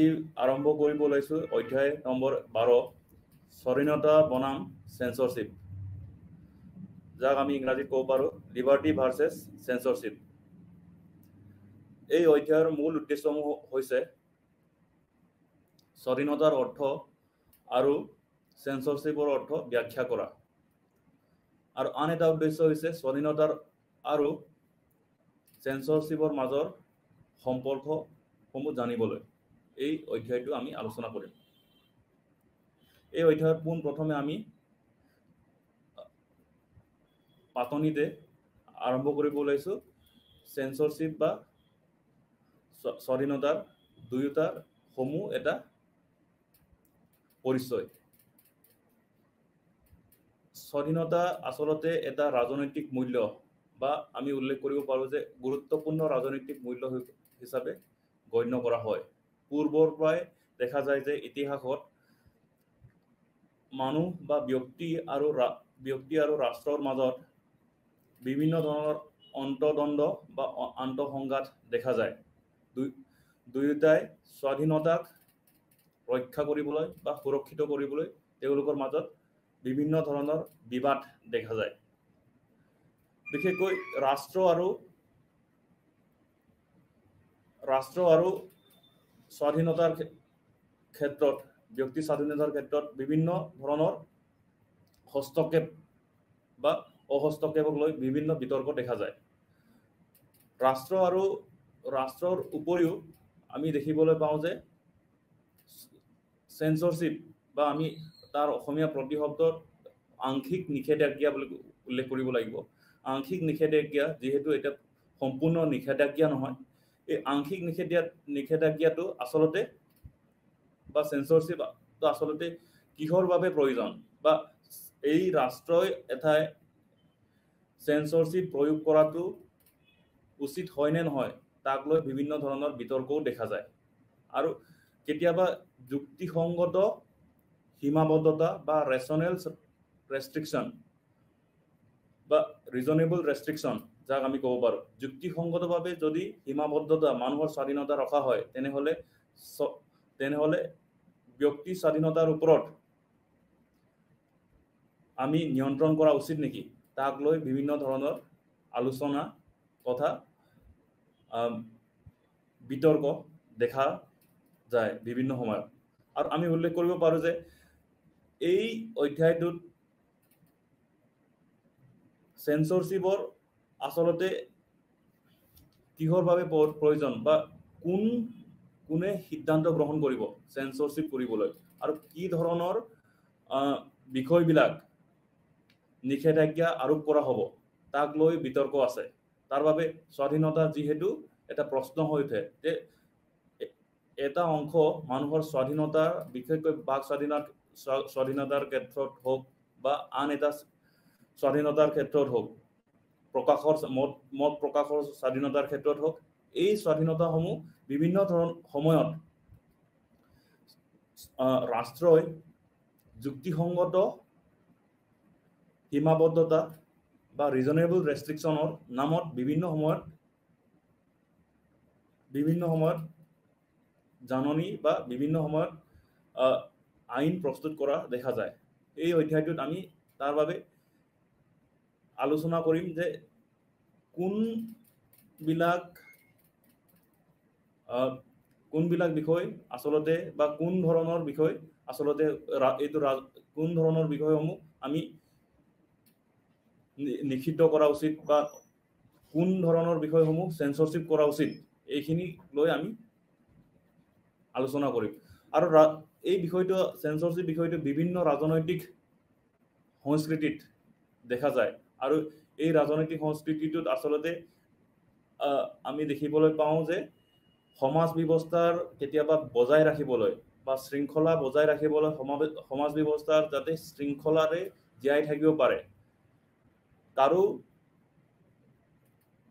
আজি আৰম্ভ কৰিব লৈছো অধ্যায় নম্বৰ 12 স্বাধীনতা বনাম সেন্সৰশিপ যাক আমি ইংৰাজীত ক'ব পাৰো লিবাৰ্টি ভাৰ্চেছ সেন্সৰশিপ। এই অধ্যায়ৰ মূল উদ্দেশ্যসমূহ হৈছে স্বাধীনতাৰ অৰ্থ আৰু সেন্সৰশিপৰ অৰ্থ ব্যাখ্যা কৰা, আৰু আন এটা উদ্দেশ্য হৈছে স্বাধীনতাৰ আৰু সেন্সৰশিপৰ মাজৰ সম্পৰ্কসমূহ জানিবলৈ এই অধ্যায়টো আমি আলোচনা কৰিম। এই অধ্যায়ৰ পোনপ্ৰথমে আমি পাতনিতে আৰম্ভ কৰিব লৈছো সেন্সৰশিপ বা স্বাধীনতাৰ দুয়োটাৰ সমূহ এটা পৰিচয়। স্বাধীনতা আচলতে এটা ৰাজনৈতিক মূল্য বা আমি উল্লেখ কৰিব পাৰো যে গুৰুত্বপূৰ্ণ ৰাজনৈতিক মূল্য হিচাপে গণ্য কৰা হয়। পূৰ্বৰ পৰাই দেখা যায় যে ইতিহাসত মানুহ বা ব্যক্তি আৰু ৰাষ্ট্ৰৰ মাজত বিভিন্ন ধৰণৰ অন্তৰ্দ্বন্দ্ব বা আন্তঃসংঘাত দেখা যায়। দুয়োটাই স্বাধীনতাক ৰক্ষা কৰিবলৈ বা সুৰক্ষিত কৰিবলৈ তেওঁলোকৰ মাজত বিভিন্ন ধৰণৰ বিবাদ দেখা যায়। বিশেষকৈ ৰাষ্ট্ৰ আৰু স্বাধীনতাৰ ক্ষেত্ৰত ব্যক্তি স্বাধীনতাৰ ক্ষেত্ৰত বিভিন্ন ধৰণৰ হস্তক্ষেপ বা অহস্তক্ষেপক লৈ বিভিন্ন বিতৰ্ক দেখা যায়। ৰাষ্ট্ৰৰ উপৰিও আমি দেখিবলৈ পাওঁ যে সেন্সৰশিপ বা আমি তাৰ অসমীয়া প্ৰতিশব্দত আংশিক নিষেধাজ্ঞা বুলি উল্লেখ কৰিব লাগিব। আংশিক নিষেধাজ্ঞা যিহেতু এটা সম্পূৰ্ণ নিষেধাজ্ঞা নহয়, এই আংশিক নিষেধাজ্ঞাটো আচলতে বা সেন্সৰশিপটো আচলতে কিহৰ বাবে প্ৰয়োজন বা এই ৰাষ্ট্ৰই এটাই সেন্সৰশিপ প্ৰয়োগ কৰাটো উচিত হয় নে নহয় তাক লৈ বিভিন্ন ধৰণৰ বিতৰ্কও দেখা যায়। আৰু কেতিয়াবা যুক্তিসংগত সীমাবদ্ধতা বা ৰিজনেবল ৰেষ্ট্ৰিকশ্যন যাক আমি ক'ব পাৰো, যুক্তিসংগতভাৱে যদি সীমাবদ্ধতা মানুহৰ স্বাধীনতা ৰখা হয় তেনেহলে ব্যক্তি স্বাধীনতাৰ ওপৰত আমি নিয়ন্ত্ৰণ কৰা উচিত নেকি তাক লৈ বিভিন্ন ধৰণৰ আলোচনা তথা বিতৰ্ক দেখা যায় বিভিন্ন সময়ত। আৰু আমি উল্লেখ কৰিব পাৰো যে এই অধ্যায়টোত সেন্সৰশিপৰ আচলতে কিহৰ বাবে প্ৰয়োজন বা কোনে সিদ্ধান্ত গ্ৰহণ কৰিব সেন্সৰশিপ কৰিবলৈ আৰু কি ধৰণৰ বিষয়বিলাক নিষেধাজ্ঞা আৰোপ কৰা হ'ব তাক লৈ বিতৰ্ক আছে। তাৰ বাবে স্বাধীনতা যিহেতু এটা প্ৰশ্ন হৈ উঠে যে এটা অংশ মানুহৰ স্বাধীনতাৰ বিশেষকৈ বাক স্বাধীনতাৰ ক্ষেত্ৰত হওক বা আন এটা স্বাধীনতাৰ ক্ষেত্ৰত হওক, মত প্ৰকাশৰ স্বাধীনতাৰ ক্ষেত্ৰত হওক, এই স্বাধীনতাসমূহ বিভিন্ন সময়ত ৰাষ্ট্ৰই যুক্তিসংগত সীমাবদ্ধতা বা ৰিজনেবল ৰেষ্ট্ৰিকশ্যনৰ নামত বিভিন্ন সময়ত জাননী বা বিভিন্ন সময়ত আইন প্ৰস্তুত কৰা দেখা যায়। এই অধ্যায়টোত আমি তাৰ বাবে আলোচনা কৰিম যে কোনবিলাক বিষয় আচলতে বা কোন ধৰণৰ বিষয় আচলতে কোন ধৰণৰ বিষয়সমূহ আমি নিষিদ্ধ কৰা উচিত বা কোন ধৰণৰ বিষয়সমূহ সেন্সৰশিপ কৰা উচিত এইখিনি লৈ আমি আলোচনা কৰিম। আৰু এই বিষয়টো সেন্সৰশিপ বিষয়টো বিভিন্ন ৰাজনৈতিক সংস্কৃতিত দেখা যায়। আৰু এই ৰাজনৈতিক সংস্কৃতিটোত আচলতে আমি দেখিবলৈ পাওঁ যে সমাজ ব্যৱস্থাৰ কেতিয়াবা বজাই ৰাখিবলৈ বা শৃংখলা বজাই ৰাখিবলৈ সমাজ ব্যৱস্থাৰ যাতে শৃংখলাৰে জীয়াই থাকিব পাৰে, কাৰো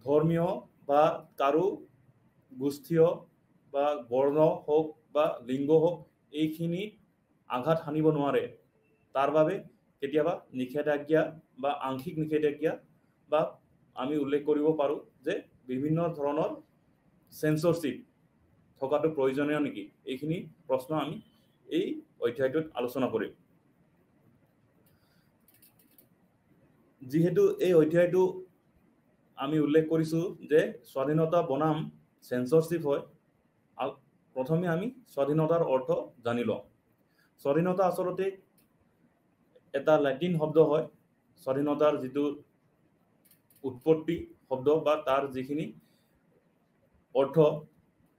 ধৰ্মীয় বা কাৰো গোষ্ঠীয় বা বৰ্ণ হওক বা লিংগ হওক এইখিনি আঘাত সানিব নোৱাৰে, তাৰ বাবে কেতিয়াবা নিষেধাজ্ঞা বা আংশিক নিষেধাজ্ঞা বা আমি উল্লেখ কৰিব পাৰো যে বিভিন্ন ধৰণৰ সেন্সৰশিপ থকাটো প্ৰয়োজনীয় নেকি, এইখিনি প্ৰশ্ন আমি এই অধ্যায়টোত আলোচনা কৰিম। যিহেতু এই অধ্যায়টো আমি উল্লেখ কৰিছোঁ যে স্বাধীনতা বনাম চেঞ্চৰশ্বিপ হয়, প্ৰথমে আমি স্বাধীনতাৰ অৰ্থ জানি লওঁ। স্বাধীনতা আচলতে এটা লেটিন শব্দ হয়। স্বাধীনতাৰ যিটো উৎপত্তি শব্দ বা তাৰ যিখিনি অৰ্থ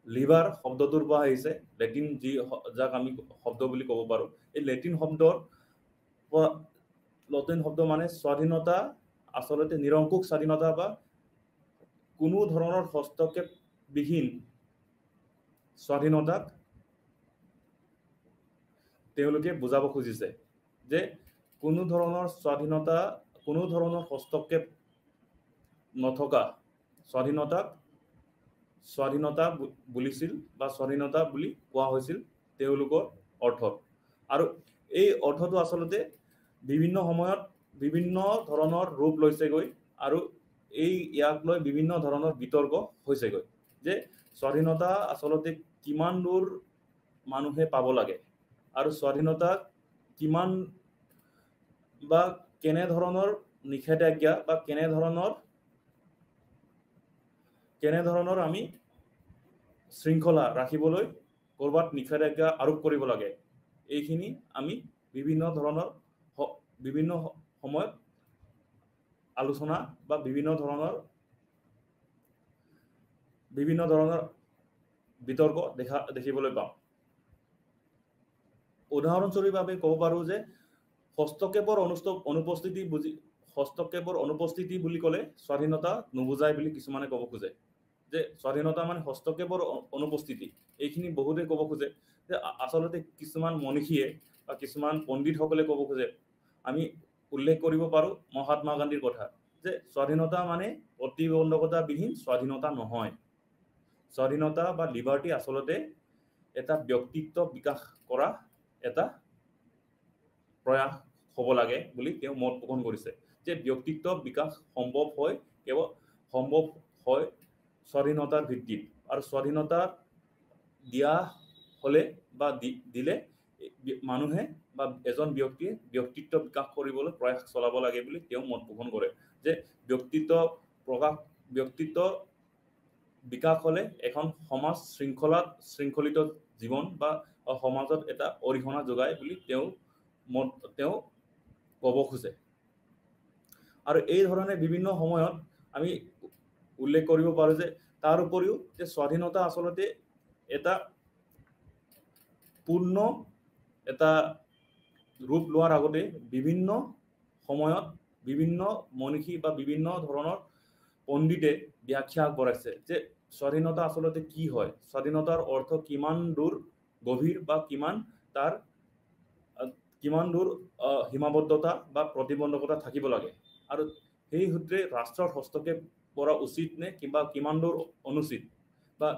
লিবাৰ শব্দটোৰ পৰা আহিছে, লেটিন যাক আমি শব্দ বুলি ক'ব পাৰোঁ। এই লেটিন শব্দ মানে স্বাধীনতা, আচলতে নিৰংকুশ স্বাধীনতা বা কোনো ধৰণৰ হস্তক্ষেপবিহীন স্বাধীনতাক তেওঁলোকে বুজাব খুজিছে, যে কোনো ধৰণৰ স্বাধীনতা, কোনো ধৰণৰ হস্তক্ষেপ নথকা স্বাধীনতা বুলিছিল বা স্বাধীনতা বুলি কোৱা হৈছিল তেওঁলোকৰ অৰ্থত। আৰু এই অৰ্থটো আচলতে বিভিন্ন সময়ত বিভিন্ন ধৰণৰ ৰূপ লৈছেগৈ, আৰু ইয়াক লৈ বিভিন্ন ধৰণৰ বিতৰ্ক হৈছেগৈ, যে স্বাধীনতা আচলতে কিমান দূৰ মানুহে পাব লাগে, আৰু স্বাধীনতা কিমান বা কেনেধৰণৰ নিষেধাজ্ঞা বা কেনেধৰণৰ আমি শৃংখলা ৰাখিবলৈ ক'ৰবাত নিষেধাজ্ঞা আৰোপ কৰিব লাগে, এইখিনি আমি বিভিন্ন সময়ত আলোচনা বা বিভিন্ন ধৰণৰ বিতৰ্ক দেখিবলৈ পাওঁ। উদাহৰণস্বৰূপে ক'ব পাৰোঁ যে হস্তক্ষেপৰ অনুপস্থিতি বুলি ক'লে স্বাধীনতা নুবুজায় বুলি কিছুমানে ক'ব খোজে, যে স্বাধীনতা মানে হস্তক্ষেপৰ অনুপস্থিতি। এইখিনি বহুতে ক'ব খোজে যে আচলতে কিছুমান মনীষীয়ে বা কিছুমান পণ্ডিতসকলে ক'ব খোজে, আমি উল্লেখ কৰিব পাৰোঁ মহাত্মা গান্ধীৰ কথা, যে স্বাধীনতা মানে প্ৰতিবন্ধকতাবিহীন স্বাধীনতা নহয়। স্বাধীনতা বা লিবাৰ্টি আচলতে এটা ব্যক্তিত্ব বিকাশ কৰা এটা প্ৰয়াস হ'ব লাগে বুলি তেওঁ মত পোষণ কৰিছে, যে ব্যক্তিত্ব বিকাশ সম্ভৱ হয় স্বাধীনতাৰ ভিত্তিত। আৰু স্বাধীনতা দিয়া হ'লে বা দিলে মানুহে বা এজন ব্যক্তিয়ে ব্যক্তিত্ব বিকাশ কৰিবলৈ প্ৰয়াস চলাব লাগে বুলি তেওঁ মত পোষণ কৰে, যে ব্যক্তিত্ব বিকাশ হ'লে এখন সমাজ শৃংখলিত জীৱন বা সমাজত এটা অৰিহণা যোগায় বুলি তেওঁ ক'ব খোজে। আৰু এই ধৰণে বিভিন্ন সময়ত আমি উল্লেখ কৰিব পাৰোঁ যে তাৰ উপৰিও যে স্বাধীনতা আচলতে এটা পূৰ্ণ এটা ৰূপ লোৱাৰ আগতে বিভিন্ন সময়ত বিভিন্ন মনীষী বা বিভিন্ন ধৰণৰ পণ্ডিতে ব্যাখ্যা আগবঢ়াইছে, যে স্বাধীনতা আচলতে কি হয়, স্বাধীনতাৰ অৰ্থ কিমান দূৰ গভীৰ বা কিমান দূৰ সীমাবদ্ধতা বা প্ৰতিবন্ধকতা থাকিব লাগে, আৰু সেই সূত্ৰে ৰাষ্ট্ৰৰ হস্তক্ষেপ কৰা উচিত নে কিংবা কিমান দূৰ অনুচিত, বা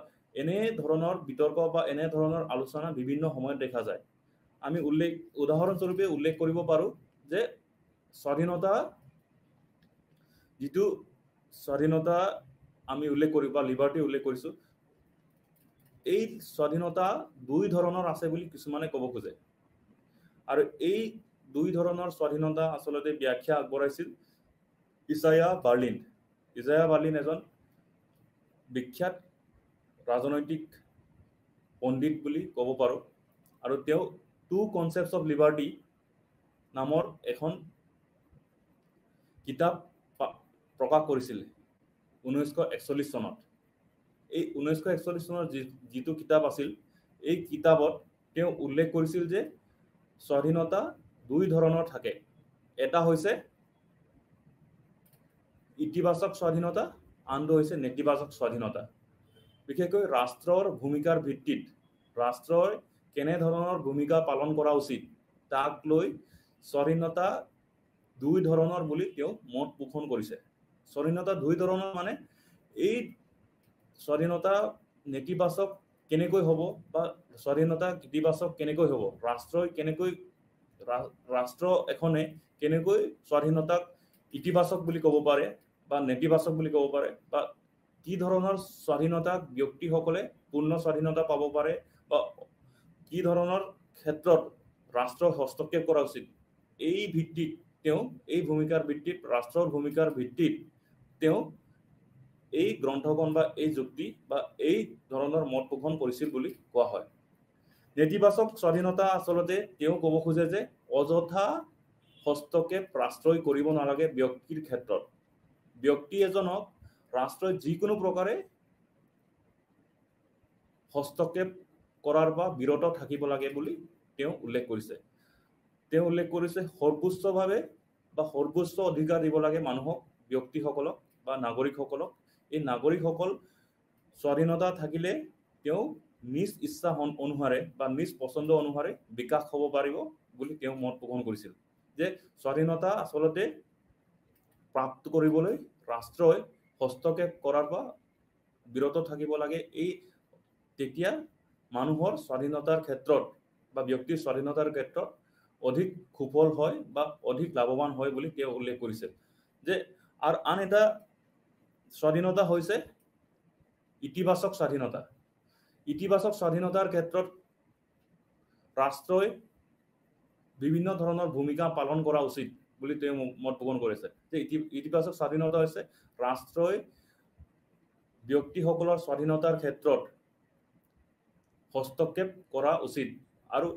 এনে ধৰণৰ বিতৰ্ক বা এনে ধৰণৰ আলোচনা বিভিন্ন সময়ত দেখা যায়। আমি উদাহৰণস্বৰূপে উল্লেখ কৰিব পাৰোঁ যে স্বাধীনতা আমি উল্লেখ কৰিব বা লিবাৰ্টি উল্লেখ কৰিছোঁ, এই স্বাধীনতা দুই ধৰণৰ আছে বুলি কিছুমানে ক'ব খোজে। আৰু এই দুই ধৰণৰ স্বাধীনতা আচলতে ব্যাখ্যা আগবঢ়াইছিল ইছায়া বাৰ্লিন এজন বিখ্যাত ৰাজনৈতিক পণ্ডিত বুলি ক'ব পাৰোঁ। আৰু তেওঁ টু কনচেপ্টছ অফ লিবাৰ্টি নামৰ এখন কিতাপ প্ৰকাশ কৰিছিল 1941 চনত। এই 1941 চনৰ যিটো কিতাপ আছিল, এই কিতাপত তেওঁ উল্লেখ কৰিছিল যে স্বাধীনতা দুই ধৰণৰ থাকে। এটা হৈছে ইতিবাচক স্বাধীনতা, আনটো হৈছে নেতিবাচক স্বাধীনতা। বিশেষকৈ ৰাষ্ট্ৰৰ ভূমিকাৰ ভিত্তিত ৰাষ্ট্ৰই কেনেধৰণৰ ভূমিকা পালন কৰা উচিত তাক লৈ স্বাধীনতা দুই ধৰণৰ বুলি তেওঁ মত পোষণ কৰিছে। স্বাধীনতা দুই ধৰণৰ মানে এই স্বাধীনতা নেতিবাচক কেনেকৈ হ'ব বা স্বাধীনতা ইতিবাচক কেনেকৈ হ'ব, ৰাষ্ট্ৰ এখনে কেনেকৈ স্বাধীনতাক ইতিবাচক বুলি ক'ব পাৰে বা নেতিবাচক বুলি ক'ব পাৰে, বা কি ধৰণৰ স্বাধীনতা ব্যক্তিসকলে পূৰ্ণ স্বাধীনতা পাব পাৰে বা কি ধৰণৰ ক্ষেত্ৰত ৰাষ্ট্ৰৰ হস্তক্ষেপ কৰা উচিত, এই ভিত্তিত তেওঁ এই ভূমিকাৰ ভিত্তিত ৰাষ্ট্ৰৰ ভূমিকাৰ ভিত্তিত তেওঁ এই গ্ৰন্থখন বা এই যুক্তি বা এই ধৰণৰ মত পোষণ কৰিছিল বুলি কোৱা হয়। নেতিবাচক স্বাধীনতা আচলতে তেওঁ ক'ব খোজে যে অযথা হস্তক্ষেপ ৰাষ্ট্ৰই কৰিব নালাগে ব্যক্তিৰ ক্ষেত্ৰত। ব্যক্তি এজনক ৰাষ্ট্ৰই যিকোনো প্ৰকাৰে হস্তক্ষেপ কৰাৰ বা বিৰত থাকিব লাগে বুলি তেওঁ উল্লেখ কৰিছে। তেওঁ উল্লেখ কৰিছে সৰ্বোচ্চভাৱে বা সৰ্বোচ্চ অধিকাৰ দিব লাগে মানুহক, ব্যক্তিসকলক বা নাগৰিকসকলক। এই নাগৰিকসকল স্বাধীনতা থাকিলে তেওঁ নিজ ইচ্ছা অনুসাৰে বা নিজ পচন্দ অনুসাৰে বিকাশ হ'ব পাৰিব বুলি তেওঁ মত পোষণ কৰিছিল। যে স্বাধীনতা আচলতে প্ৰাপ্ত কৰিবলৈ ৰাষ্ট্ৰই হস্তক্ষেপ কৰাৰ পৰা বিৰত থাকিব লাগে। এই তেতিয়া মানুহৰ স্বাধীনতাৰ ক্ষেত্ৰত বা ব্যক্তিৰ স্বাধীনতাৰ ক্ষেত্ৰত অধিক সুফল হয় বা অধিক লাভৱান হয় বুলি তেওঁ উল্লেখ কৰিছে। যে আৰু আন এটা স্বাধীনতা হৈছে ইতিবাচক স্বাধীনতা। ইতিবাচক স্বাধীনতাৰ ক্ষেত্ৰত ৰাষ্ট্ৰই বিভিন্ন ধৰণৰ ভূমিকা পালন কৰা উচিত বুলি তেওঁ মত পোষণ কৰিছে। যে ইতিবাচক স্বাধীনতা হৈছে ৰাষ্ট্ৰই ব্যক্তিসকলৰ স্বাধীনতাৰ ক্ষেত্ৰত হস্তক্ষেপ কৰা উচিত আৰু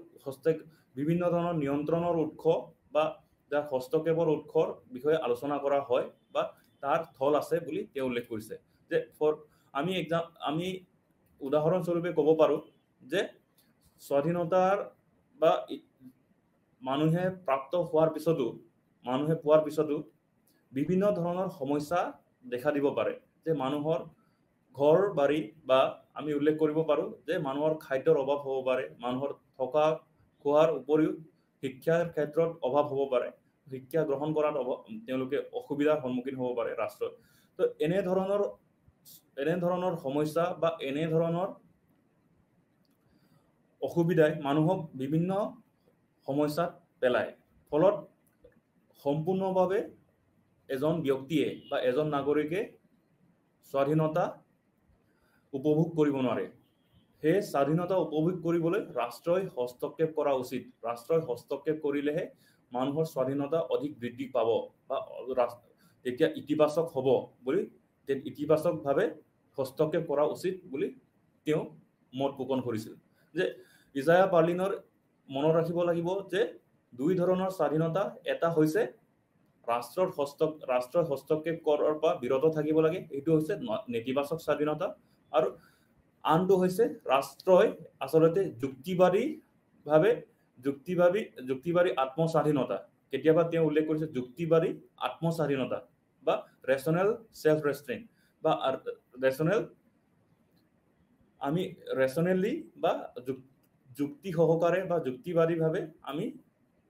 বিভিন্ন ধৰণৰ নিয়ন্ত্ৰণৰ উৎস বা যাৰ হস্তক্ষেপৰ উৎসৰ বিষয়ে আলোচনা কৰা হয় বা তাৰ থল আছে বুলি তেওঁ উল্লেখ কৰিছে। যে আমি উদাহৰণস্বৰূপে ক'ব পাৰোঁ যে স্বাধীনতাৰ বা মানুহে প্ৰাপ্ত হোৱাৰ পিছতো মানুহে পোৱাৰ পিছতো বিভিন্ন ধৰণৰ সমস্যা দেখা দিব পাৰে। যে মানুহৰ ঘৰ বাৰী বা আমি উল্লেখ কৰিব পাৰোঁ যে মানুহৰ খাদ্যৰ অভাৱ হ'ব পাৰে, মানুহৰ থকা খোৱাৰ উপৰিও শিক্ষাৰ ক্ষেত্ৰত অভাৱ হ'ব পাৰে, শিক্ষা গ্ৰহণ কৰাত তেওঁলোকে অসুবিধাৰ সন্মুখীন হ'ব পাৰে ৰাষ্ট্ৰত। তো এনে ধৰণৰ সমস্যা বা এনে ধৰণৰ অসুবিধাই মানুহক বিভিন্ন সমস্যাত পেলায়। ফলত সম্পূৰ্ণভাৱে এজন ব্যক্তিয়ে বা এজন নাগৰিকে স্বাধীনতা উপভোগ কৰিব নোৱাৰে। সেই স্বাধীনতা উপভোগ কৰিবলৈ ৰাষ্ট্ৰই হস্তক্ষেপ কৰা উচিত। ৰাষ্ট্ৰই হস্তক্ষেপ কৰিলেহে মানুহৰ স্বাধীনতা অধিক বৃদ্ধি পাব বা তেতিয়া ইতিবাচক হ'ব বুলি ইতিবাচকভাৱে হস্তক্ষেপ কৰা উচিত বুলি তেওঁ মত পোষণ কৰিছিল। যে ইজায়া বাৰ্লিনৰ মনত ৰাখিব লাগিব যে দুই ধৰণৰ স্বাধীনতা, এটা হৈছে ৰাষ্ট্ৰৰ হস্তক্ষেপ কৰাৰ পৰা বিৰত থাকিব লাগে, এইটো হৈছে নেতিবাচক স্বাধীনতা। আৰু আনটো হৈছে ৰাষ্ট্ৰই আচলতে যুক্তিবাদী আত্মস্বাধীনতা। কেতিয়াবা তেওঁ উল্লেখ কৰিছে যুক্তিবাদী আত্মস্বাধীনতা বা ৰেচনেল সেলফ ৰেষ্ট্ৰেইন বা ৰেচনেলি বা যুক্তি সহকাৰে বা যুক্তিবাদীভাৱে আমি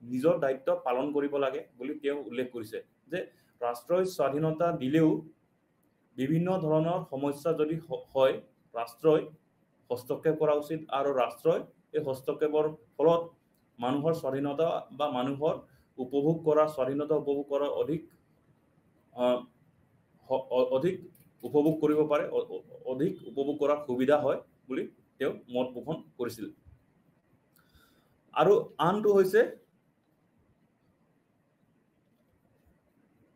নিজৰ দায়িত্ব পালন কৰিব লাগে বুলি তেওঁ উল্লেখ কৰিছে। যে ৰাষ্ট্ৰই স্বাধীনতা দিলেও বিভিন্ন ধৰণৰ সমস্যা যদি হয় ৰাষ্ট্ৰই হস্তক্ষেপ কৰা উচিত আৰু ৰাষ্ট্ৰই এই হস্তক্ষেপৰ ফলত মানুহৰ স্বাধীনতা বা মানুহৰ স্বাধীনতা উপভোগ কৰা অধিক উপভোগ কৰিব পাৰে, অধিক উপভোগ কৰাৰ সুবিধা হয় বুলি তেওঁ মত পোষণ কৰিছিল। আৰু আনটো হৈছে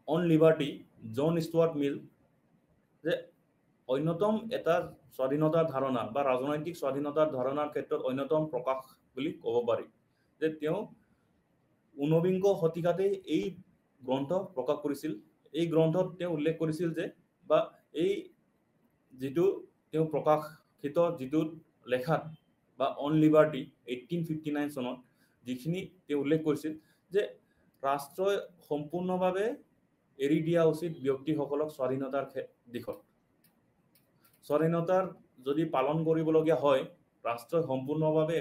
On Liberty, John Stuart Mill. যে অন্যতম এটা স্বাধীনতাৰ ধাৰণা বা ৰাজনৈতিক স্বাধীনতাৰ ধাৰণাৰ ক্ষেত্ৰত অন্যতম প্ৰকাশ বুলি ক'ব পাৰি। যে তেওঁ ঊনবিংশ শতিকাতে এই গ্ৰন্থ প্ৰকাশ কৰিছিল। এই গ্ৰন্থত তেওঁ উল্লেখ কৰিছিল যে বা এই যিটো তেওঁ প্ৰকাশিত যিটো লেখাত বা অন লিবাৰ্টি 1859 চনত যিখিনি তেওঁ উল্লেখ কৰিছিল যে ৰাষ্ট্ৰই সম্পূৰ্ণভাৱে এৰি দিয়া উচিত ব্যক্তিসকলক স্বাধীনতাৰ দিশত। স্বাধীনতাৰ যদি পালন কৰিবলগীয়া হয় ৰাষ্ট্ৰই সম্পূৰ্ণভাৱে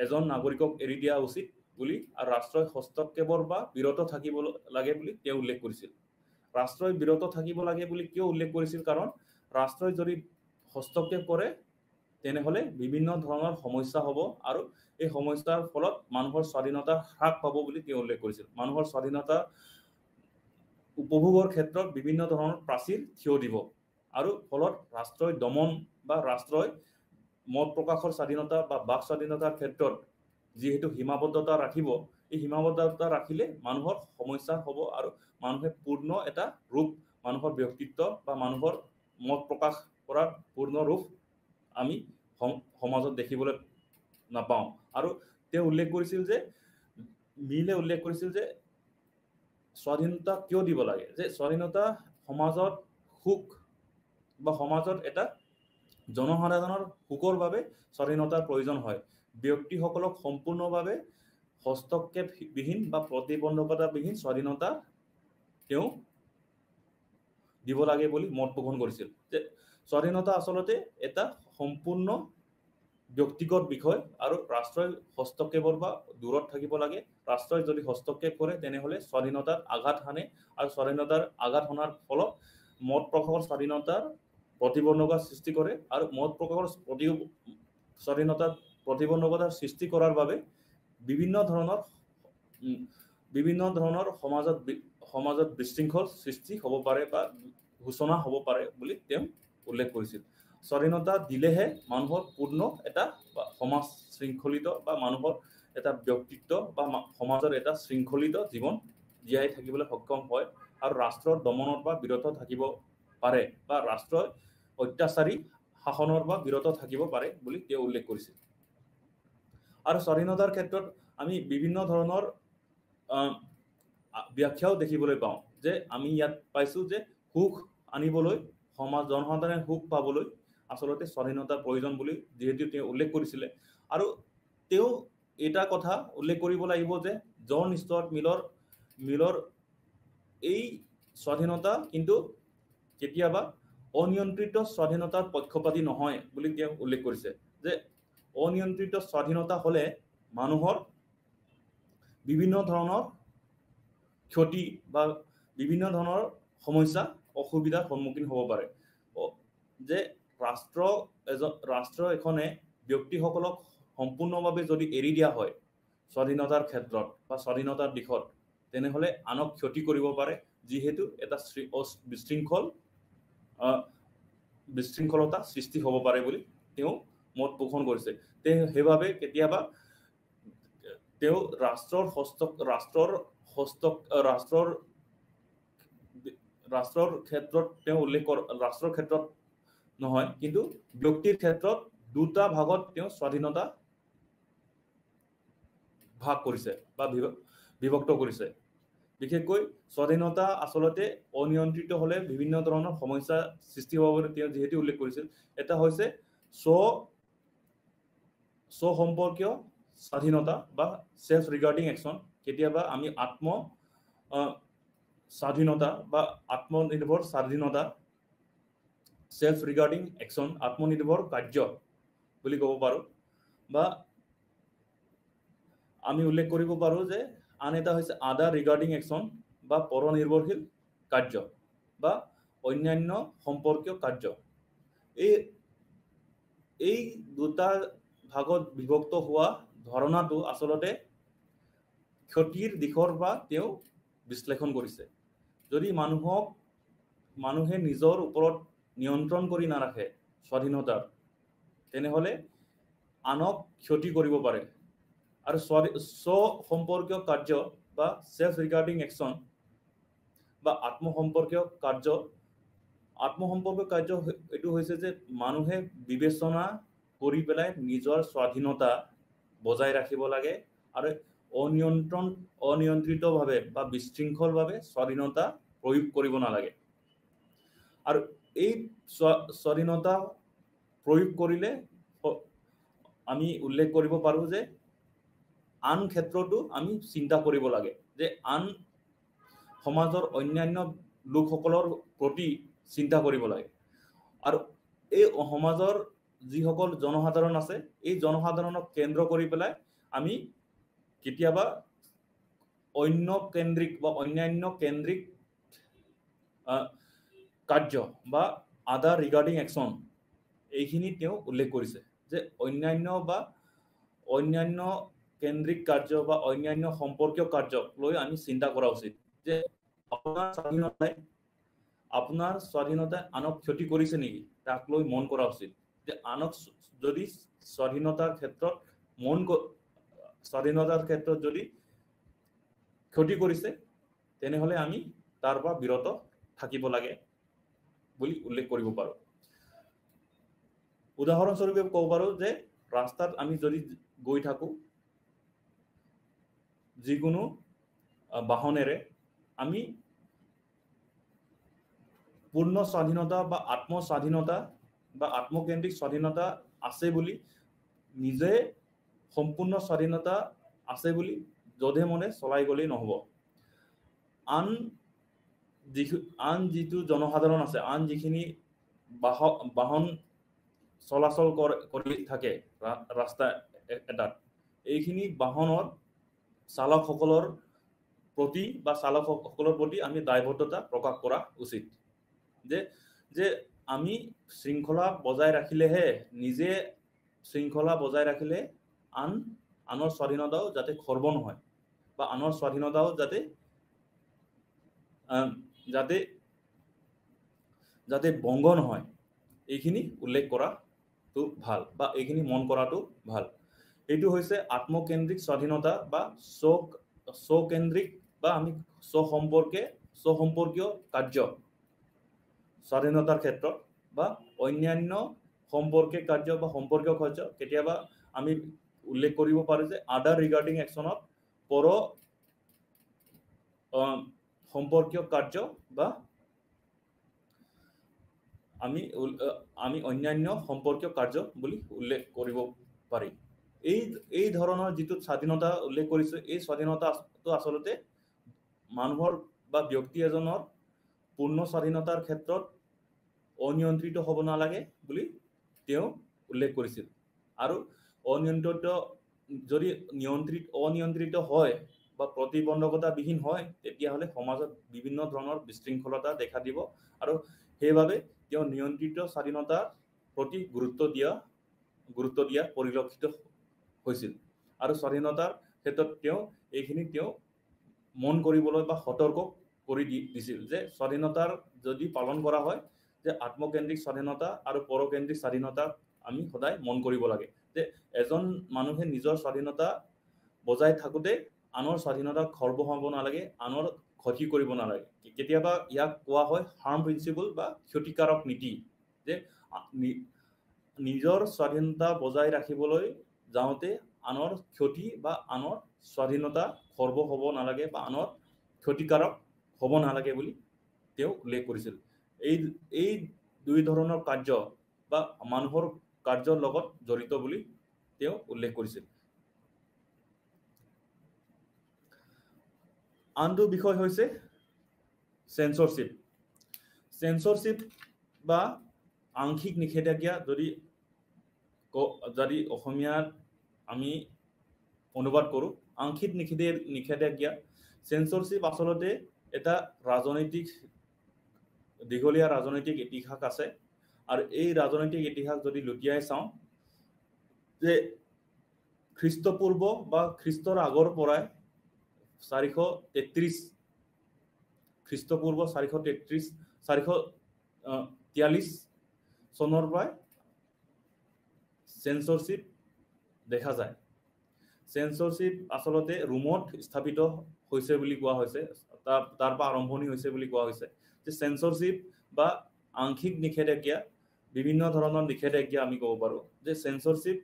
এজন নাগৰিকক এৰি দিয়া উচিত বুলি আৰু ৰাষ্ট্ৰই হস্তক্ষেপৰ বা বিৰত থাকিব লাগে বুলি তেওঁ উল্লেখ কৰিছিল। ৰাষ্ট্ৰই বিৰত থাকিব লাগে বুলি কিয় উল্লেখ কৰিছিল? কাৰণ ৰাষ্ট্ৰই যদি হস্তক্ষেপ কৰে তেনেহ'লে বিভিন্ন ধৰণৰ সমস্যা হ'ব আৰু এই সমস্যাৰ ফলত মানুহৰ স্বাধীনতা হ্ৰাস পাব বুলি তেওঁ উল্লেখ কৰিছিল। মানুহৰ স্বাধীনতা উপভোগৰ ক্ষেত্ৰত বিভিন্ন ধৰণৰ প্ৰাচীৰ থিয় দিব আৰু ফলত ৰাষ্ট্ৰই দমন বা ৰাষ্ট্ৰই মত প্ৰকাশৰ স্বাধীনতা বা বাক স্বাধীনতাৰ ক্ষেত্ৰত যিহেতু সীমাবদ্ধতা ৰাখিব, এই সীমাবদ্ধতা ৰাখিলে মানুহৰ সমস্যা হ'ব আৰু মানুহে পূৰ্ণ এটা ৰূপ, মানুহৰ ব্যক্তিত্ব বা মানুহৰ মত প্ৰকাশ কৰাৰ পূৰ্ণ ৰূপ আমি সমাজত দেখিবলৈ নাপাওঁ। আৰু তেওঁ উল্লেখ কৰিছিল যে মিলে উল্লেখ কৰিছিল যে স্বাধীনতা কিয় দিব লাগে, যে স্বাধীনতা সমাজত সুখ বা সমাজত এটা জনসাধাৰণৰ সুখৰ বাবে স্বাধীনতাৰ প্ৰয়োজন হয়। ব্যক্তিসকলক সম্পূৰ্ণভাৱে হস্তক্ষেপবিহীন বা প্ৰতিবন্ধকতাবিহীন স্বাধীনতা তেওঁ দিব লাগে বুলি মত পোষণ কৰিছিল। যে স্বাধীনতা আচলতে এটা সম্পূৰ্ণ ব্যক্তিগত বিষয় আৰু ৰাষ্ট্ৰই হস্তক্ষেপৰ পৰা দূৰত থাকিব লাগে। ৰাষ্ট্ৰই যদি হস্তক্ষেপ কৰে তেনেহ'লে স্বাধীনতাৰ আঘাত হানে আৰু স্বাধীনতাৰ আঘাত হনাৰ ফলত মত প্ৰকাশৰ স্বাধীনতাৰ প্ৰতিবন্ধকতা সৃষ্টি কৰে আৰু মত প্ৰকাশৰ স্বাধীনতাৰ প্ৰতিবন্ধকতাৰ সৃষ্টি কৰাৰ বাবে বিভিন্ন ধৰণৰ সমাজত বিশৃংখল সৃষ্টি হ'ব পাৰে বা সূচনা হ'ব পাৰে বুলি তেওঁ উল্লেখ কৰিছিল। স্বাধীনতা দিলেহে মানুহৰ পূৰ্ণ এটা সমাজ শৃংখলিত বা মানুহৰ এটা ব্যক্তিত্ব বা সমাজৰ এটা শৃংখলিত জীৱন জীয়াই থাকিবলৈ সক্ষম হয় আৰু ৰাষ্ট্ৰৰ দমনৰ পৰা বিৰত থাকিব পাৰে বা ৰাষ্ট্ৰই অত্যাচাৰী শাসনৰ পৰা বিৰত থাকিব পাৰে বুলি তেওঁ উল্লেখ কৰিছিল। আৰু স্বাধীনতাৰ ক্ষেত্ৰত আমি বিভিন্ন ধৰণৰ ব্যাখ্যাও দেখিবলৈ পাওঁ। যে আমি ইয়াত পাইছোঁ যে সুখ আনিবলৈ জনসাধাৰণে সুখ পাবলৈ আচলতে স্বাধীনতাৰ প্ৰয়োজন বুলি যিহেতু তেওঁ উল্লেখ কৰিছিলে। আৰু তেওঁ এটা কথা উল্লেখ কৰিব লাগিব যে জন ষ্টুৱাৰ্ট মিলৰ এই স্বাধীনতা কিন্তু কেতিয়াবা অনিয়ন্ত্ৰিত স্বাধীনতাৰ পক্ষপাতী নহয় বুলি তেওঁ উল্লেখ কৰিছে। যে অনিয়ন্ত্ৰিত স্বাধীনতা হ'লে মানুহৰ বিভিন্ন ধৰণৰ ক্ষতি বা বিভিন্ন ধৰণৰ সমস্যা অসুবিধাৰ সন্মুখীন হ'ব পাৰে। যে ৰাষ্ট্ৰ এখনে ব্যক্তিসকলক সম্পূৰ্ণভাৱে যদি এৰি দিয়া হয় স্বাধীনতাৰ ক্ষেত্ৰত বা স্বাধীনতাৰ দিশত, তেনেহ'লে আনক ক্ষতি কৰিব পাৰে, যিহেতু এটা বিশৃংখলতা সৃষ্টি হ'ব পাৰে বুলি তেওঁ মত পোষণ কৰিছে। সেইবাবে কেতিয়াবা তেওঁ ৰাষ্ট্ৰৰ ক্ষেত্ৰত তেওঁ উল্লেখ ৰাষ্ট্ৰৰ ক্ষেত্ৰত নহয়, কিন্তু ব্যক্তিৰ ক্ষেত্ৰত দুটা ভাগত তেওঁ স্বাধীনতা ভাগ কৰিছে বা বিভক্ত কৰিছে। বিশেষকৈ স্বাধীনতা আচলতে অনিয়ন্ত্ৰিত হ'লে বিভিন্ন ধৰণৰ সমস্যা সৃষ্টি হ'ব বুলি তেওঁ যিহেতু উল্লেখ কৰিছিল। এটা হৈছে সম্পৰ্কীয় স্বাধীনতা বা সেলফ ৰিগাৰ্ডিং একশ্যন। কেতিয়াবা আমি স্বাধীনতা বা আত্মনিৰ্ভৰ স্বাধীনতা, সেলফ ৰিগাৰ্ডিং একশ্যন, আত্মনিৰ্ভৰ কাৰ্য বুলি ক'ব পাৰোঁ। বা আমি উল্লেখ কৰিব পাৰোঁ যে আন এটা হৈছে আদাৰ ৰিগাৰ্ডিং একশ্যন বা পৰনিৰ্ভৰশীল কাৰ্য বা অন্যান্য সম্পৰ্কীয় কাৰ্য। এই দুটা ভাগত বিভক্ত হোৱা ধাৰণাটো আচলতে ক্ষতিৰ দিশৰ পৰা তেওঁ বিশ্লেষণ কৰিছে। যদি মানুহে নিজৰ ওপৰত নিয়ন্ত্ৰণ কৰি নাৰাখে স্বাধীনতাৰ, তেনেহ'লে আনক ক্ষতি কৰিব পাৰে। আৰু সম্পৰ্কীয় কাৰ্য বা সেলফ ৰিগাৰ্ডিং একশ্যন বা আত্মসম্পৰ্কীয় কাৰ্য এইটো হৈছে যে মানুহে বিবেচনা কৰি পেলাই নিজৰ স্বাধীনতা বজাই ৰাখিব লাগে আৰু অনিয়ন্ত্ৰিতভাৱে বা বিশৃংখলভাৱে স্বাধীনতা প্ৰয়োগ কৰিব নালাগে। আৰু এই স্বাধীনতা প্ৰয়োগ কৰিলে আমি উল্লেখ কৰিব পাৰোঁ যে আন ক্ষেত্ৰতো আমি চিন্তা কৰিব লাগে, যে আন সমাজৰ অন্যান্য লোকসকলৰ প্ৰতি চিন্তা কৰিব লাগে। আৰু এই সমাজৰ যিসকল জনসাধাৰণ আছে, এই জনসাধাৰণক কেন্দ্ৰ কৰি পেলাই আমি কেতিয়াবা অন্যান্য কেন্দ্ৰিক কাৰ্য বা আদাৰ ৰিগাৰ্ডিং একশ্যন এইখিনি তেওঁ উল্লেখ কৰিছে। যে অন্যান্য কেন্দ্ৰিক কাৰ্য বা অন্যান্য সম্পৰ্কীয় কাৰ্যক লৈ আমি চিন্তা কৰা উচিত। যে আপোনাৰ স্বাধীনতাই আনক ক্ষতি কৰিছে নেকি তাক লৈ মন কৰা উচিত যে আনক যদি স্বাধীনতাৰ ক্ষেত্ৰত স্বাধীনতাৰ ক্ষেত্ৰত যদি ক্ষতি কৰিছে তেনেহলে আমি তাৰ পৰা বিৰত থাকিব লাগে বুলি উল্লেখ কৰিব পাৰো উদাহৰণস্বৰূপে ক'ব পাৰো যে ৰাস্তাত আমি যদি গৈ থাকো যিকোনো বাহনেৰে আমি পূৰ্ণ স্বাধীনতা বা আত্মস্বাধীনতা বা আত্মকেন্দ্ৰিক স্বাধীনতা আছে বুলি নিজে সম্পূৰ্ণ স্বাধীনতা আছে বুলি যধে মনে চলাই গলেই নহব আন যিটো জনসাধাৰণ আছে আন যিখিনি বাহন চলাচল কৰি থাকে ৰাস্তা এটাত এইখিনি বাহনৰ চালকসকলৰ প্ৰতি বা চালকসকলৰ প্ৰতি আমি দায়বদ্ধতা প্ৰকাশ কৰা উচিত যে আমি শৃংখলা বজাই ৰাখিলেহে নিজে শৃংখলা বজাই ৰাখিলে আনৰ স্বাধীনতাও যাতে খৰ্ব নহয় বা আনৰ স্বাধীনতাও যাতে ভংগ নহয় এইখিনি উল্লেখ কৰাটো ভাল বা এইখিনি মন কৰাটো ভাল এইটো হৈছে আত্মকেন্দ্ৰিক স্বাধীনতা বা স্বকেন্দ্ৰিক বা আমি স্বসম্পৰ্কীয় কাৰ্য স্বাধীনতাৰ ক্ষেত্ৰত বা অন্যান্য সম্পৰ্কীয় কাৰ্য বা সম্পৰ্কীয় কাৰ্য কেতিয়াবা আমি উল্লেখ কৰিব পাৰো যে আদাৰ ৰিগাৰ্ডিং একচনত পৰ সম্পৰ্কীয় কাৰ্য বা আমি অন্যান্য সম্পৰ্কীয় কাৰ্য বুলি উল্লেখ কৰিব পাৰি এই ধৰণৰ যিটো স্বাধীনতা উল্লেখ কৰিছে এই স্বাধীনতাটো আচলতে মানুহৰ বা ব্যক্তি এজনৰ পূৰ্ণ স্বাধীনতাৰ ক্ষেত্ৰত অনিয়ন্ত্ৰিত হ'ব নালাগে বুলি তেওঁ উল্লেখ কৰিছিল আৰু যদি অনিয়ন্ত্ৰিত হয় বা প্ৰতিবন্ধকতাবিহীন হয় তেতিয়াহ'লে সমাজত বিভিন্ন ধৰণৰ বিশৃংখলতা দেখা দিব আৰু সেইবাবে তেওঁ নিয়ন্ত্ৰিত স্বাধীনতাৰ প্ৰতি গুৰুত্ব দিয়া পৰিলক্ষিত হৈছিল আৰু স্বাধীনতাৰ ক্ষেত্ৰত এইখিনি মন কৰিবলৈ বা সতৰ্ক কৰি দিছিল যে স্বাধীনতাৰ যদি পালন কৰা হয় যে আত্মকেন্দ্ৰিক স্বাধীনতা আৰু পৰকেন্দ্ৰিক স্বাধীনতা আমি সদায় মন কৰিব লাগে যে এজন মানুহে নিজৰ স্বাধীনতা বজাই থাকোতে আনৰ স্বাধীনতা খৰ্ব হ'ব নালাগে আনৰ ক্ষতি কৰিব নালাগে কেতিয়াবা ইয়াক কোৱা হয় হাৰ্ম প্ৰিন্সিপল বা ক্ষতিকাৰক নীতি যে নিজৰ স্বাধীনতা বজাই ৰাখিবলৈ যাওঁতে আনৰ ক্ষতি বা আনৰ স্বাধীনতা খৰ্ব হ'ব নালাগে বা আনৰ ক্ষতিকাৰক হ'ব নালাগে বুলি তেওঁ উল্লেখ কৰিছিল এই দুই ধৰণৰ কাৰ্য বা মানুহৰ কাৰ্যৰ লগত জড়িত বুলি তেওঁ উল্লেখ কৰিছিল আনটো বিষয় হৈছে চেন্সৰশ্বিপ বা আংশিক নিষেধাজ্ঞা যদি অসমীয়াত আমি অনুবাদ কৰোঁ আংশিক নিষেধাজ্ঞা চেন্সৰশ্বিপ আচলতে এটা দীঘলীয়া ৰাজনৈতিক ইতিহাস আছে আৰু এই ৰাজনৈতিক ইতিহাস যদি লুটিয়াই চাওঁ যে খ্ৰীষ্টপূৰ্ব বা খ্ৰীষ্টৰ আগৰ পৰাই 443 খ্ৰীষ্টপূৰ্ব 443 চনৰ পৰাই চেন্সৰশ্বিপ দেখা যায় চেন্সৰশ্বিপ আচলতে ৰোমত স্থাপিত হৈছে বুলি কোৱা হৈছে তাৰ পৰা আৰম্ভণি হৈছে বুলি কোৱা হৈছে যে চেন্সৰশ্বিপ বা আংশিক নিষেধাজ্ঞা বিভিন্ন ধৰণৰ নিষেধাজ্ঞা আমি ক'ব পাৰো যে চেন্সৰশ্বিপ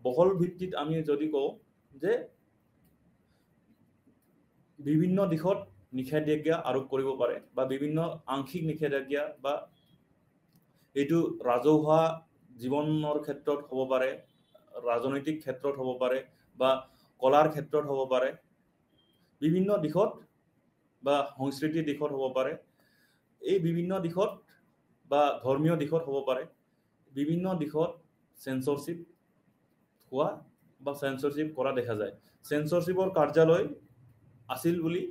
বহল ভিত্তিত আমি যদি কওঁ যে বিভিন্ন দিশত নিষেধাজ্ঞা আৰোপ কৰিব পাৰে বা বিভিন্ন আংশিক নিষেধাজ্ঞা বা এইটো ৰাজহুৱা জীৱনৰ ক্ষেত্ৰত হ'ব পাৰে ৰাজনৈতিক ক্ষেত্ৰত হ'ব পাৰে বা কলাৰ ক্ষেত্ৰত হ'ব পাৰে বিভিন্ন দিশত বা সংস্কৃতিৰ দিশত হ'ব পাৰে এই বিভিন্ন দিশত বা ধৰ্মীয় দিশত হ'ব পাৰে বিভিন্ন দিশত চেন্সৰশ্বিপ হোৱা বা চেন্সৰশ্বিপ কৰা দেখা যায় চেন্সৰশ্বিপৰ কাৰ্যালয় আছিল বুলি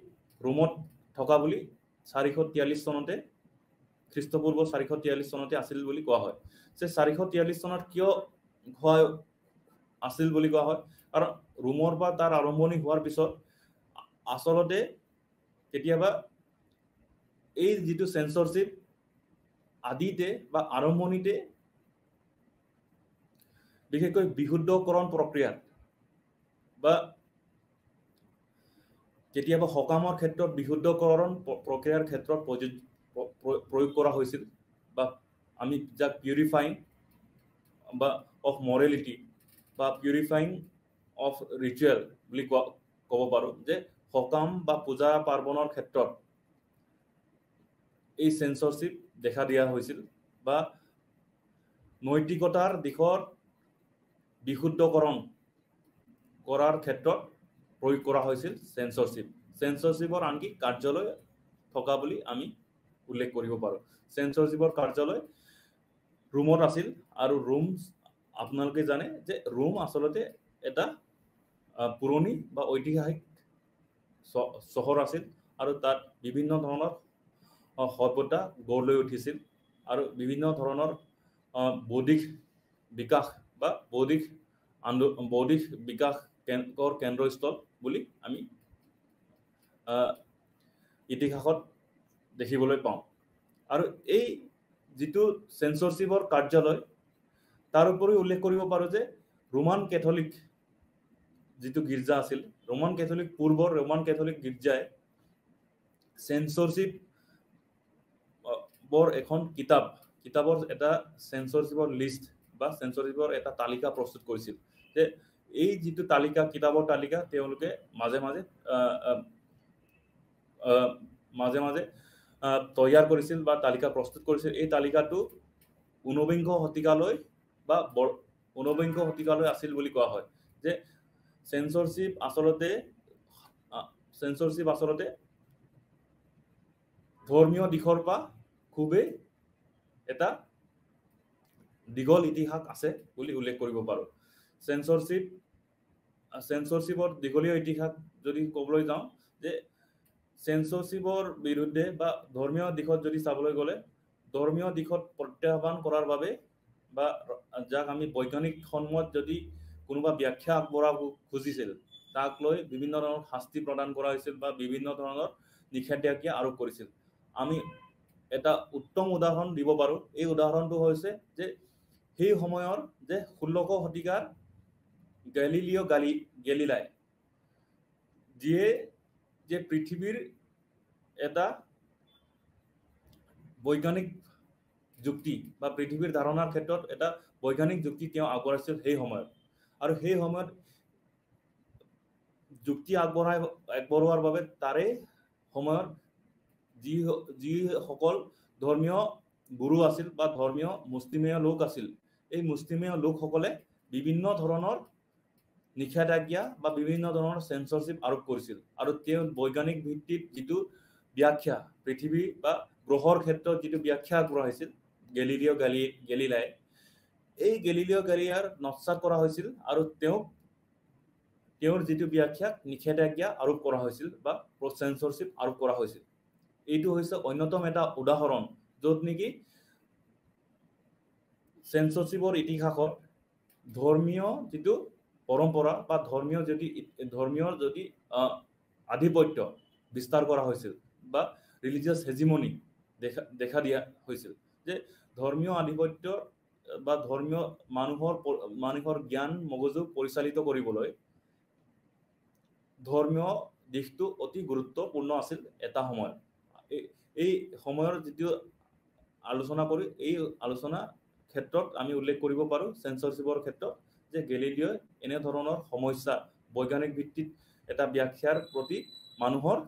ৰোমত থকা বুলি 443 চনতে খ্ৰীষ্টপূৰ্ব 443 চনতে আছিল বুলি কোৱা হয় যে 443 চনত কিয় আছিল বুলি কোৱা হয় কাৰণ ৰোমৰ পৰা তাৰ আৰম্ভণি হোৱাৰ পিছত আচলতে কেতিয়াবা এই যেটো সেন্সৰশিপ আদিতে বা আৰম্ভণিতে বিশেষকৈ বিশুদ্ধকৰণ প্ৰক্ৰিয়া বা কেতিয়াবা সকামৰ ক্ষেত্ৰত বিশুদ্ধকৰণ প্ৰক্ৰিয়াৰ ক্ষেত্ৰত প্ৰয়োগ কৰা হৈছিল বা আমি যাক পিউৰিফাইং বা অফ মৰেলিটি বা পিউৰিফাইং অফ ৰিচুৱেল বুলি ক'ব পাৰোঁ যে সকাম বা পূজা পাৰ্বণৰ ক্ষেত্ৰত এই সেন্সৰশিপ দেখা দিয়া হৈছিল বা নৈতিকতাৰ দিশৰ বিশুদ্ধকৰণ কৰাৰ ক্ষেত্ৰত প্ৰয়োগ কৰা হৈছিল সেন্সৰশিপ সেন্সৰশিপৰ আনকি কাৰ্যালয় থকা বুলি আমি উল্লেখ কৰিব পাৰোঁ সেন্সৰশিপৰ কাৰ্যালয় ৰুমত আছিল আৰু ৰুম আপোনালোকে জানে যে ৰুম আসলতে এটা পুৰণি বা ঐতিহাসিক চহৰ আছিল আৰু তাত বিভিন্ন ধৰণৰ সভ্যতা গঢ় লৈ উঠিছিল আৰু বিভিন্ন ধৰণৰ বৌদ্ধিক বিকাশ বা বৌদ্ধিক বিকাশ কেন্দ্ৰস্থল বুলি আমি ইতিহাসত দেখিবলৈ পাওঁ আৰু এই যেটো সেন্সৰশিপৰ কাৰ্যালয় তাৰ উপৰি উল্লেখ কৰিব পাৰোঁ যে ৰোমান কেথলিক যেটো গীৰ্জা আছিল ৰোমান কেথলিক পূৰ্বৰ ৰোমান কেথলিক গীৰ্জাই সেন্সৰশিপ বৰ এখন কিতাপৰ এটা সেন্সৰশিপৰ লিষ্ট বা সেন্সৰশিপৰ এটা তালিকা প্ৰস্তুত কৰিছিল যে এই যেটো তালিকা কিতাপৰ তালিকা তেওঁলোকে মাজে মাজে তৈয়াৰ কৰিছিল বা তালিকা প্ৰস্তুত কৰিছিল এই তালিকাটো 19বিংশ শতিকালৈ বা 19বিংশ শতিকালৈ আছিল বুলি কোৱা হয় যে সেন্সৰশিপ আসলতে ধৰ্মীয় দিশৰ পৰা খুবেই এটা দীঘল ইতিহাস আছে বুলি উল্লেখ কৰিব পাৰোঁ সেন্সৰশিপৰ দীঘলীয়া ইতিহাস যদি ক'বলৈ যাওঁ যে সেন্সৰশিপৰ বিৰুদ্ধে বা ধৰ্মীয় দিশত যদি চাবলৈ গ'লে ধৰ্মীয় দিশত প্ৰত্যাহ্বান কৰাৰ বাবে বা যাক আমি বৈজ্ঞানিক সন্মত যদি কোনোবা ব্যাখ্যা আগবঢ়াব খুজিছিল তাক লৈ বিভিন্ন ধৰণৰ শাস্তি প্ৰদান কৰা হৈছিল বা বিভিন্ন ধৰণৰ নিষেধাজ্ঞা আৰোপ কৰিছিল আমি এটা উত্তম উদাহৰণ দিব পাৰোঁ এই উদাহৰণটো হৈছে যে সেই সময়ৰ যে 16শ শতিকাৰ গ্যালিলিও গ্যালিলাই যিয়ে যে পৃথিৱীৰ এটা বৈজ্ঞানিক যুক্তি বা পৃথিৱীৰ ধাৰণাৰ ক্ষেত্ৰত এটা বৈজ্ঞানিক যুক্তি তেওঁ আগবঢ়াইছিল সেই সময়ত আৰু সেই সময়ত যুক্তি আগবঢ়োৱাৰ বাবে তাৰে সময়ত যি সকল ধৰ্মীয় গুৰু আছিল বা ধৰ্মীয় মুছলিমীয় লোক আছিল এই মুছলিমীয় লোকসকলে বিভিন্ন ধৰণৰ নিষেধাজ্ঞা বা বিভিন্ন ধৰণৰ সেন্সৰশিপ আৰোপ কৰিছিল আৰু তেওঁ বৈজ্ঞানিক ভিত্তিত যেটো ব্যাখ্যা পৃথিৱী বা গ্ৰহৰ ক্ষেত্ৰত যেটো ব্যাখ্যা আগবঢ়াইছিল গ্যালিলিও গ্যালিলাই এই গ্যালিলিও গ্যালিলাইৰ নস্যাৎ কৰা হৈছিল আৰু তেওঁৰ যেটো ব্যাখ্যা নিষেধাজ্ঞা আৰোপ কৰা হৈছিল বা সেন্সৰশিপ আৰোপ কৰা হৈছিল এইটো হৈছে অন্যতম এটা উদাহৰণ য'ত নেকি সেন্সৰশিপৰ ইতিহাসত ধৰ্মীয় যেটো পৰম্পৰা বা ধৰ্মীয় যদি আধিপত্য বিস্তাৰ কৰা হৈছিল বা ৰিলিজিয়াছ হেজিমনি দেখা দিয়া হৈছিল যে ধৰ্মীয় আধিপত্য বা ধৰ্মীয় মানুহৰ জ্ঞান মগজু পৰিচালিত কৰিবলৈ ধৰ্মীয় দিশটো অতি গুৰুত্বপূৰ্ণ আছিল এটা সময়ত এই সময়ৰ যেটো আলোচনা কৰি এই আলোচনা ক্ষেত্ৰত আমি উল্লেখ কৰিব পাৰোঁ সেন্সৰশিপৰ ক্ষেত্ৰত যে গ্যালিলিও এনে ধৰণৰ সমস্যা বৈজ্ঞানিক ভিত্তিত এটা ব্যাখ্যাৰ প্ৰতি মানুহৰ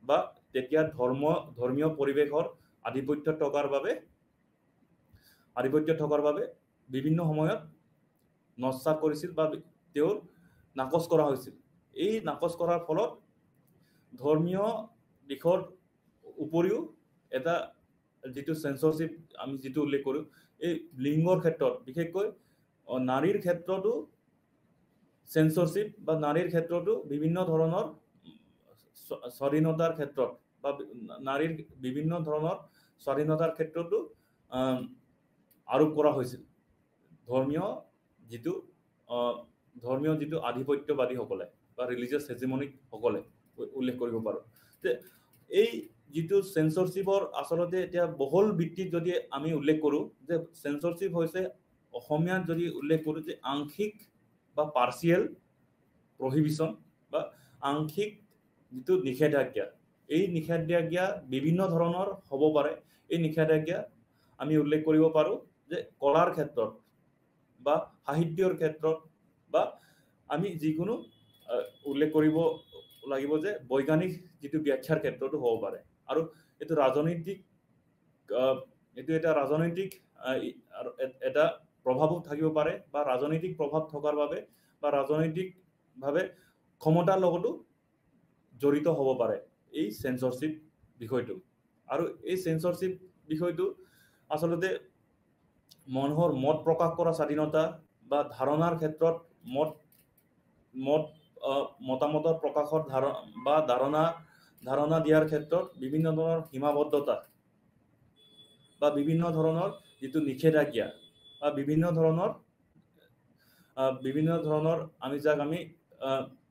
বা তেতিয়া ধৰ্মীয় পৰিৱেশৰ আধিপত্য থকাৰ বাবে বিভিন্ন সময়ত নস্যাৎ কৰিছিল বা তেওঁৰ নাকচ কৰা হৈছিল এই নাকচ কৰাৰ ফলত ধৰ্মীয় দিশৰ উপৰিও এটা যেটো সেন্সৰশিপ আমি যেটো উল্লেখ কৰোঁ এই লিংগৰ ক্ষেত্ৰত বিশেষকৈ নাৰীৰ ক্ষেত্ৰতো সেন্সৰশিপ বা নাৰীৰ ক্ষেত্ৰতো বিভিন্ন ধৰণৰ স্বাধীনতাৰ ক্ষেত্ৰত বা নাৰীৰ বিভিন্ন ধৰণৰ স্বাধীনতাৰ ক্ষেত্ৰতো আৰোপ কৰা হৈছিল ধৰ্মীয় যেটো আধিপত্যবাদীসকলে বা ৰিলিজিয়াছ হেজিমনিক সকলে উল্লেখ কৰিব পাৰোঁ যে এই যিটো সেন্সৰশিপৰ আসলতে এতিয়া বহুল ভিত্তিত যদি আমি উল্লেখ কৰোঁ যে সেন্সৰশিপ হৈছে অসমীয়াত যদি উল্লেখ কৰোঁ যে আংশিক বা পাৰ্চিয়েল প্ৰহিবিশ্যন বা আংশিক যিটো নিষেধাজ্ঞা এই নিষেধাজ্ঞা বিভিন্ন ধৰণৰ হ'ব পাৰে এই নিষেধাজ্ঞা আমি উল্লেখ কৰিব পাৰোঁ যে কলাৰ ক্ষেত্ৰত বা সাহিত্যৰ ক্ষেত্ৰত বা আমি যিকোনো উল্লেখ কৰিব লাগিব যে বৈজ্ঞানিক যিটো ব্যাখ্যাৰ ক্ষেত্ৰতো হ'ব পাৰে আৰু এইটো ৰাজনৈতিক এইটো এটা ৰাজনৈতিক এটা প্ৰভাৱো থাকিব পাৰে বা ৰাজনৈতিক প্ৰভাৱ থকাৰ বাবে বা ৰাজনৈতিকভাৱে ক্ষমতাৰ লগতো জড়িত হ'ব পাৰে এই সেন্সৰশিপ বিষয়টো আৰু এই সেন্সৰশিপ বিষয়টো আসলতে মানুহৰ মত প্ৰকাশ কৰা স্বাধীনতা বা ধাৰণাৰ ক্ষেত্ৰত মতামতৰ প্ৰকাশৰ ধাৰণা দিয়াৰ ক্ষেত্ৰত বিভিন্ন ধৰণৰ সীমাবদ্ধতা বা বিভিন্ন ধৰণৰ যিটো নিষেধাজ্ঞা বা বিভিন্ন ধৰণৰ আমি যাক আমি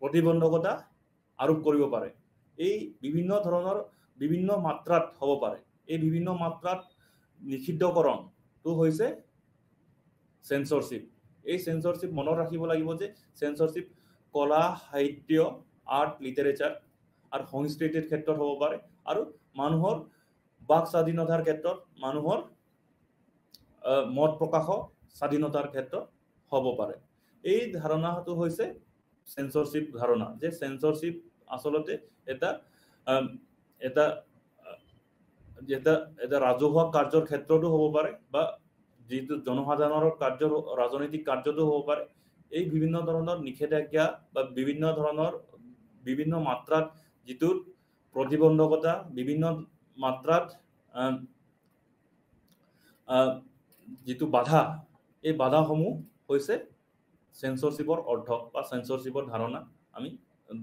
প্ৰতিবন্ধকতা আৰোপ কৰিব পাৰে এই বিভিন্ন ধৰণৰ বিভিন্ন মাত্ৰাত হ'ব পাৰে এই বিভিন্ন মাত্ৰাত নিষিদ্ধকৰণটো হৈছে সেন্সৰশিপ এই সেন্সৰশিপ মনত ৰাখিব লাগিব যে সেন্সৰশিপ কলা সাহিত্য আৰ্ট লিটাৰেচাৰ আৰু সংস্কৃতিৰ ক্ষেত্ৰত হ'ব পাৰে আৰু মানুহৰ বাক স্বাধীনতাৰ ক্ষেত্ৰত মানুহৰ মত প্ৰকাশৰ স্বাধীনতাৰ ক্ষেত্ৰত হ'ব পাৰে এই ধাৰণাটো হৈছে সেন্সৰশিপ ধাৰণা যে সেন্সৰশিপ আসলতে এটা ৰাজহুৱা কাৰ্যৰ ক্ষেত্ৰতো হ'ব পাৰে বা যিটো জনসাধাৰণৰ কাৰ্য ৰাজনৈতিক কাৰ্যতো হ'ব পাৰে এই বিভিন্ন ধৰণৰ নিষেধাজ্ঞা বা বিভিন্ন মাত্ৰাত যিটো প্ৰতিবন্ধকতা বিভিন্ন মাত্ৰাত যিটো বাধা এই বাধাসমূহ হৈছে সেন্সৰশিপৰ অৰ্থ বা সেন্সৰশিপৰ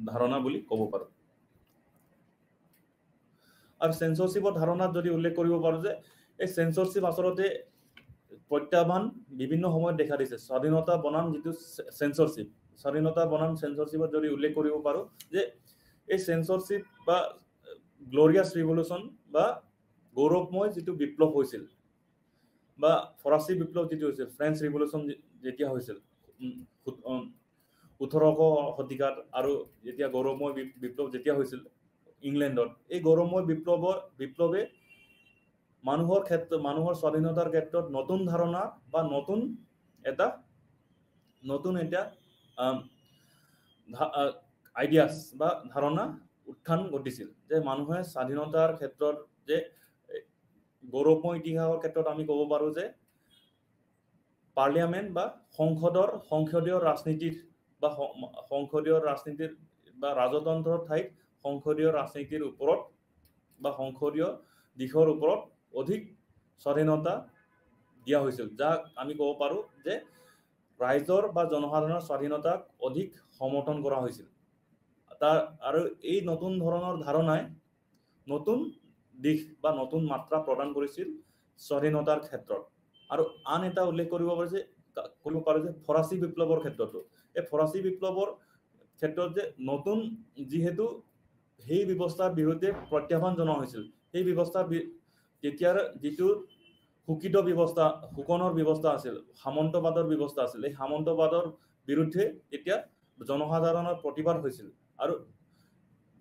ধাৰণা বুলি ক'ব পাৰোঁ আৰু সেন্সৰশিপৰ ধাৰণাত যদি উল্লেখ কৰিব পাৰোঁ যে এই সেন্সৰশিপ আসলতে প্ৰত্যাহ্বান বিভিন্ন সময়ত দেখা দিছে স্বাধীনতা বনাম যিটো সেন্সৰশিপত যদি উল্লেখ কৰিব পাৰোঁ যে এই সেন্সৰশিপ বা গ্লোৰিয়াছ ৰিভলিউশ্যন বা গৌৰৱময় যিটো বিপ্লৱ হৈছিল বা ফৰাচী বিপ্লৱ যিটো হৈছিল ফ্ৰেঞ্চ ৰিভলিউশ্যন যেতিয়া হৈছিল 1800 শতিকাত আৰু যেতিয়া গৌৰৱময় বিপ্লৱ যেতিয়া হৈছিল ইংলেণ্ডত এই গৌৰৱময় বিপ্লৱে মানুহৰ স্বাধীনতাৰ ক্ষেত্ৰত নতুন ধাৰণা বা নতুন এটা আইডিয়াছ বা ধাৰণা উত্থান ঘটিছিল যে মানুহে স্বাধীনতাৰ ক্ষেত্ৰত যে গৌৰৱময় ইতিহাসৰ ক্ষেত্ৰত আমি ক'ব পাৰোঁ যে পাৰ্লিয়ামেণ্ট বা সংসদীয় ৰাজনীতিৰ বা ৰাজতন্ত্ৰৰ ঠাইত সংসদীয় ৰাজনীতিৰ ওপৰত বা সংসদীয় দিশৰ ওপৰত অধিক স্বাধীনতা দিয়া হৈছিল যাক আমি ক'ব পাৰোঁ যে ৰাইজৰ বা জনসাধাৰণৰ স্বাধীনতাক অধিক সমৰ্থন কৰা হৈছিল আৰু এই নতুন ধৰণৰ ধাৰণাই নতুন দিশ বা নতুন মাত্ৰা প্ৰদান কৰিছিল স্বাধীনতাৰ ক্ষেত্ৰত আৰু আন এটা উল্লেখ কৰিব পাৰোঁ যে ফৰাচী বিপ্লৱৰ ক্ষেত্ৰতো এই ফৰাচী বিপ্লৱৰ ক্ষেত্ৰত যে নতুন যিহেতু সেই ব্যৱস্থাৰ বিৰুদ্ধে প্ৰত্যাহ্বান জনোৱা হৈছিল সেই ব্যৱস্থাৰ তেতিয়াৰ যিটো শোষণৰ ব্যৱস্থা আছিল সামন্তবাদৰ ব্যৱস্থা আছিল এই সামন্তবাদৰ বিৰুদ্ধে তেতিয়া জনসাধাৰণৰ প্ৰতিবাদ হৈছিল আৰু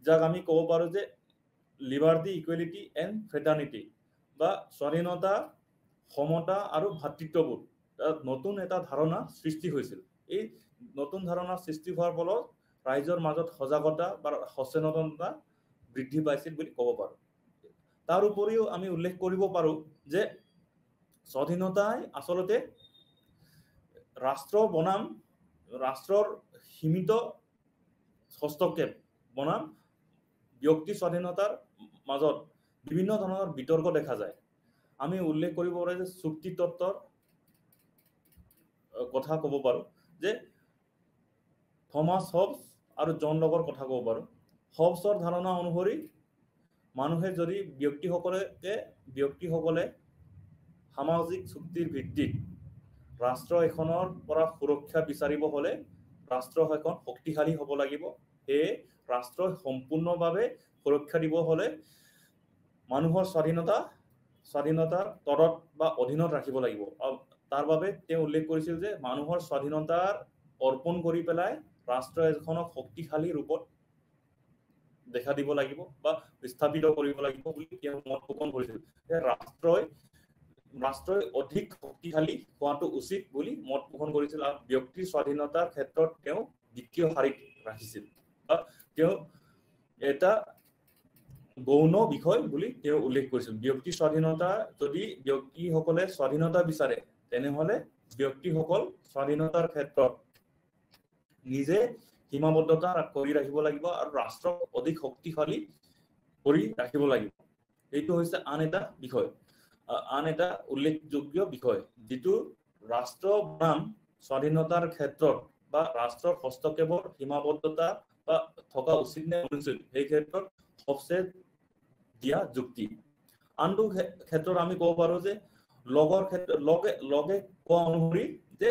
যাক আমি ক'ব পাৰোঁ যে লিবাৰ্টি ইকুৱেলিটি এণ্ড ফ্ৰেটাৰ্নিটি বা স্বাধীনতা সমতা আৰু ভাতৃত্ববোধ নতুন এটা ধাৰণা সৃষ্টি হৈছিল এই নতুন ধাৰণা সৃষ্টি হোৱাৰ ফলত ৰাইজৰ মাজত সজাগতা বা সচেতনতা বৃদ্ধি পাইছিল বুলি ক'ব পাৰোঁ তাৰ উপৰিও আমি উল্লেখ কৰিব পাৰোঁ যে স্বাধীনতাই আসলতে ৰাষ্ট্ৰৰ সীমিত হস্তক্ষেপ বনাম ব্যক্তি স্বাধীনতাৰ মাজত বিভিন্ন ধৰণৰ বিতৰ্ক দেখা যায় আমি উল্লেখ কৰিব পাৰোঁ যে চুক্তি তত্ত্বৰ কথা ক'ব পাৰোঁ যে থমাছ হবছ আৰু জন লকৰ কথা ক'ব পাৰোঁ হবছৰ ধাৰণা অনুসৰি মানুহে যদি ব্যক্তিসকলে সামাজিক চুক্তিৰ ভিত্তিত ৰাষ্ট্ৰ এখনৰ পৰা সুৰক্ষা বিচাৰিব হ'লে ৰাষ্ট্ৰ এখন শক্তিশালী হ'ব লাগিব সেয়ে ৰাষ্ট্ৰই সম্পূৰ্ণভাৱে সুৰক্ষা দিব হ'লে মানুহৰ স্বাধীনতাৰ তলত বা অধীনত ৰাখিব লাগিব। তাৰ বাবে তেওঁ উল্লেখ কৰিছিল যে মানুহৰ স্বাধীনতাৰ অৰ্পণ কৰি পেলাই ৰাষ্ট্ৰ এখনক শক্তিশালী ৰূপত দেখা দিব লাগিব বা স্থাপিত কৰিব লাগিব বুলি তেওঁ মত পোষণ কৰিছিল। যে ৰাষ্ট্ৰই অধিক শক্তিশালী হোৱাটো উচিত বুলি মত পোষণ কৰিছিল আৰু ব্যক্তিৰ স্বাধীনতাৰ ক্ষেত্ৰত তেওঁ দ্বিতীয় শাৰীত ৰাখিছিল। তেওঁ এটা গৌণ বিষয় বুলি তেওঁ উল্লেখ কৰিছিল। ব্যক্তি স্বাধীনতা, যদি ব্যক্তিসকলে স্বাধীনতা বিচাৰে তেনেহলে ব্যক্তিসকল স্বাধীনতাৰ ক্ষেত্ৰত নিজে সীমাবদ্ধতা কৰি ৰাখিব লাগিব আৰু ৰাষ্ট্ৰক অধিক শক্তিশালী কৰি ৰাখিব লাগিব। এইটো হৈছে আন এটা বিষয়, আন এটা উল্লেখযোগ্য বিষয়, যিটো ৰাষ্ট্ৰ বনাম স্বাধীনতাৰ ক্ষেত্ৰত বা ৰাষ্ট্ৰৰ হস্তক্ষেপৰ সীমাবদ্ধতা বা থকা উচিত নে অনুচিত, সেই ক্ষেত্ৰত সবচেয়ে দিয়া যুক্তি। আনটো ক্ষেত্ৰত আমি ক'ব পাৰো যে লগৰ ক্ষেত্ৰত লগে কোৱা অনুসৰি যে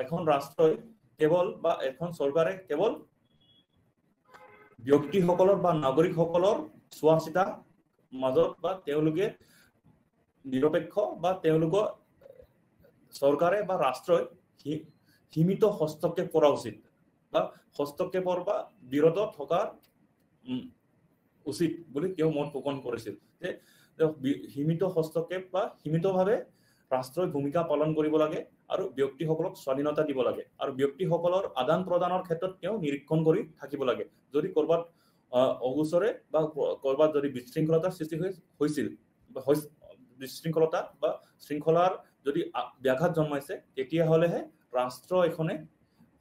এখন ৰাষ্ট্ৰই কেৱল বা এখন চৰকাৰে কেৱল ব্যক্তিসকলৰ বা নাগৰিকসকলৰ চোৱা চিতা মাজত বা তেওঁলোকে নিৰপেক্ষ বা তেওঁলোকৰ চৰকাৰে বা ৰাষ্ট্ৰই সীমিত হস্তক্ষেপ কৰা উচিত বা হস্তক্ষেপৰ বা বিৰত থকা উচিত বুলি তেওঁ মত পোষণ কৰিছিল। যে সীমিত হস্তক্ষেপ বা সীমিতভাৱে ৰাষ্ট্ৰই ভূমিকা পালন কৰিব লাগে আৰু ব্যক্তিসকলক স্বাধীনতা দিব লাগে আৰু ব্যক্তিসকলৰ আদান প্ৰদানৰ ক্ষেত্ৰত তেওঁ নিৰীক্ষণ কৰি থাকিব লাগে। যদি কৰবাত অগোচৰে বা কৰবাত যদি বিশৃংখলতাৰ সৃষ্টি হৈছিল বা বিশৃংখলতা বা শৃংখলাৰ যদি ব্যাঘাত জন্মাইছে, তেতিয়াহ'লেহে ৰাষ্ট্ৰ এখনে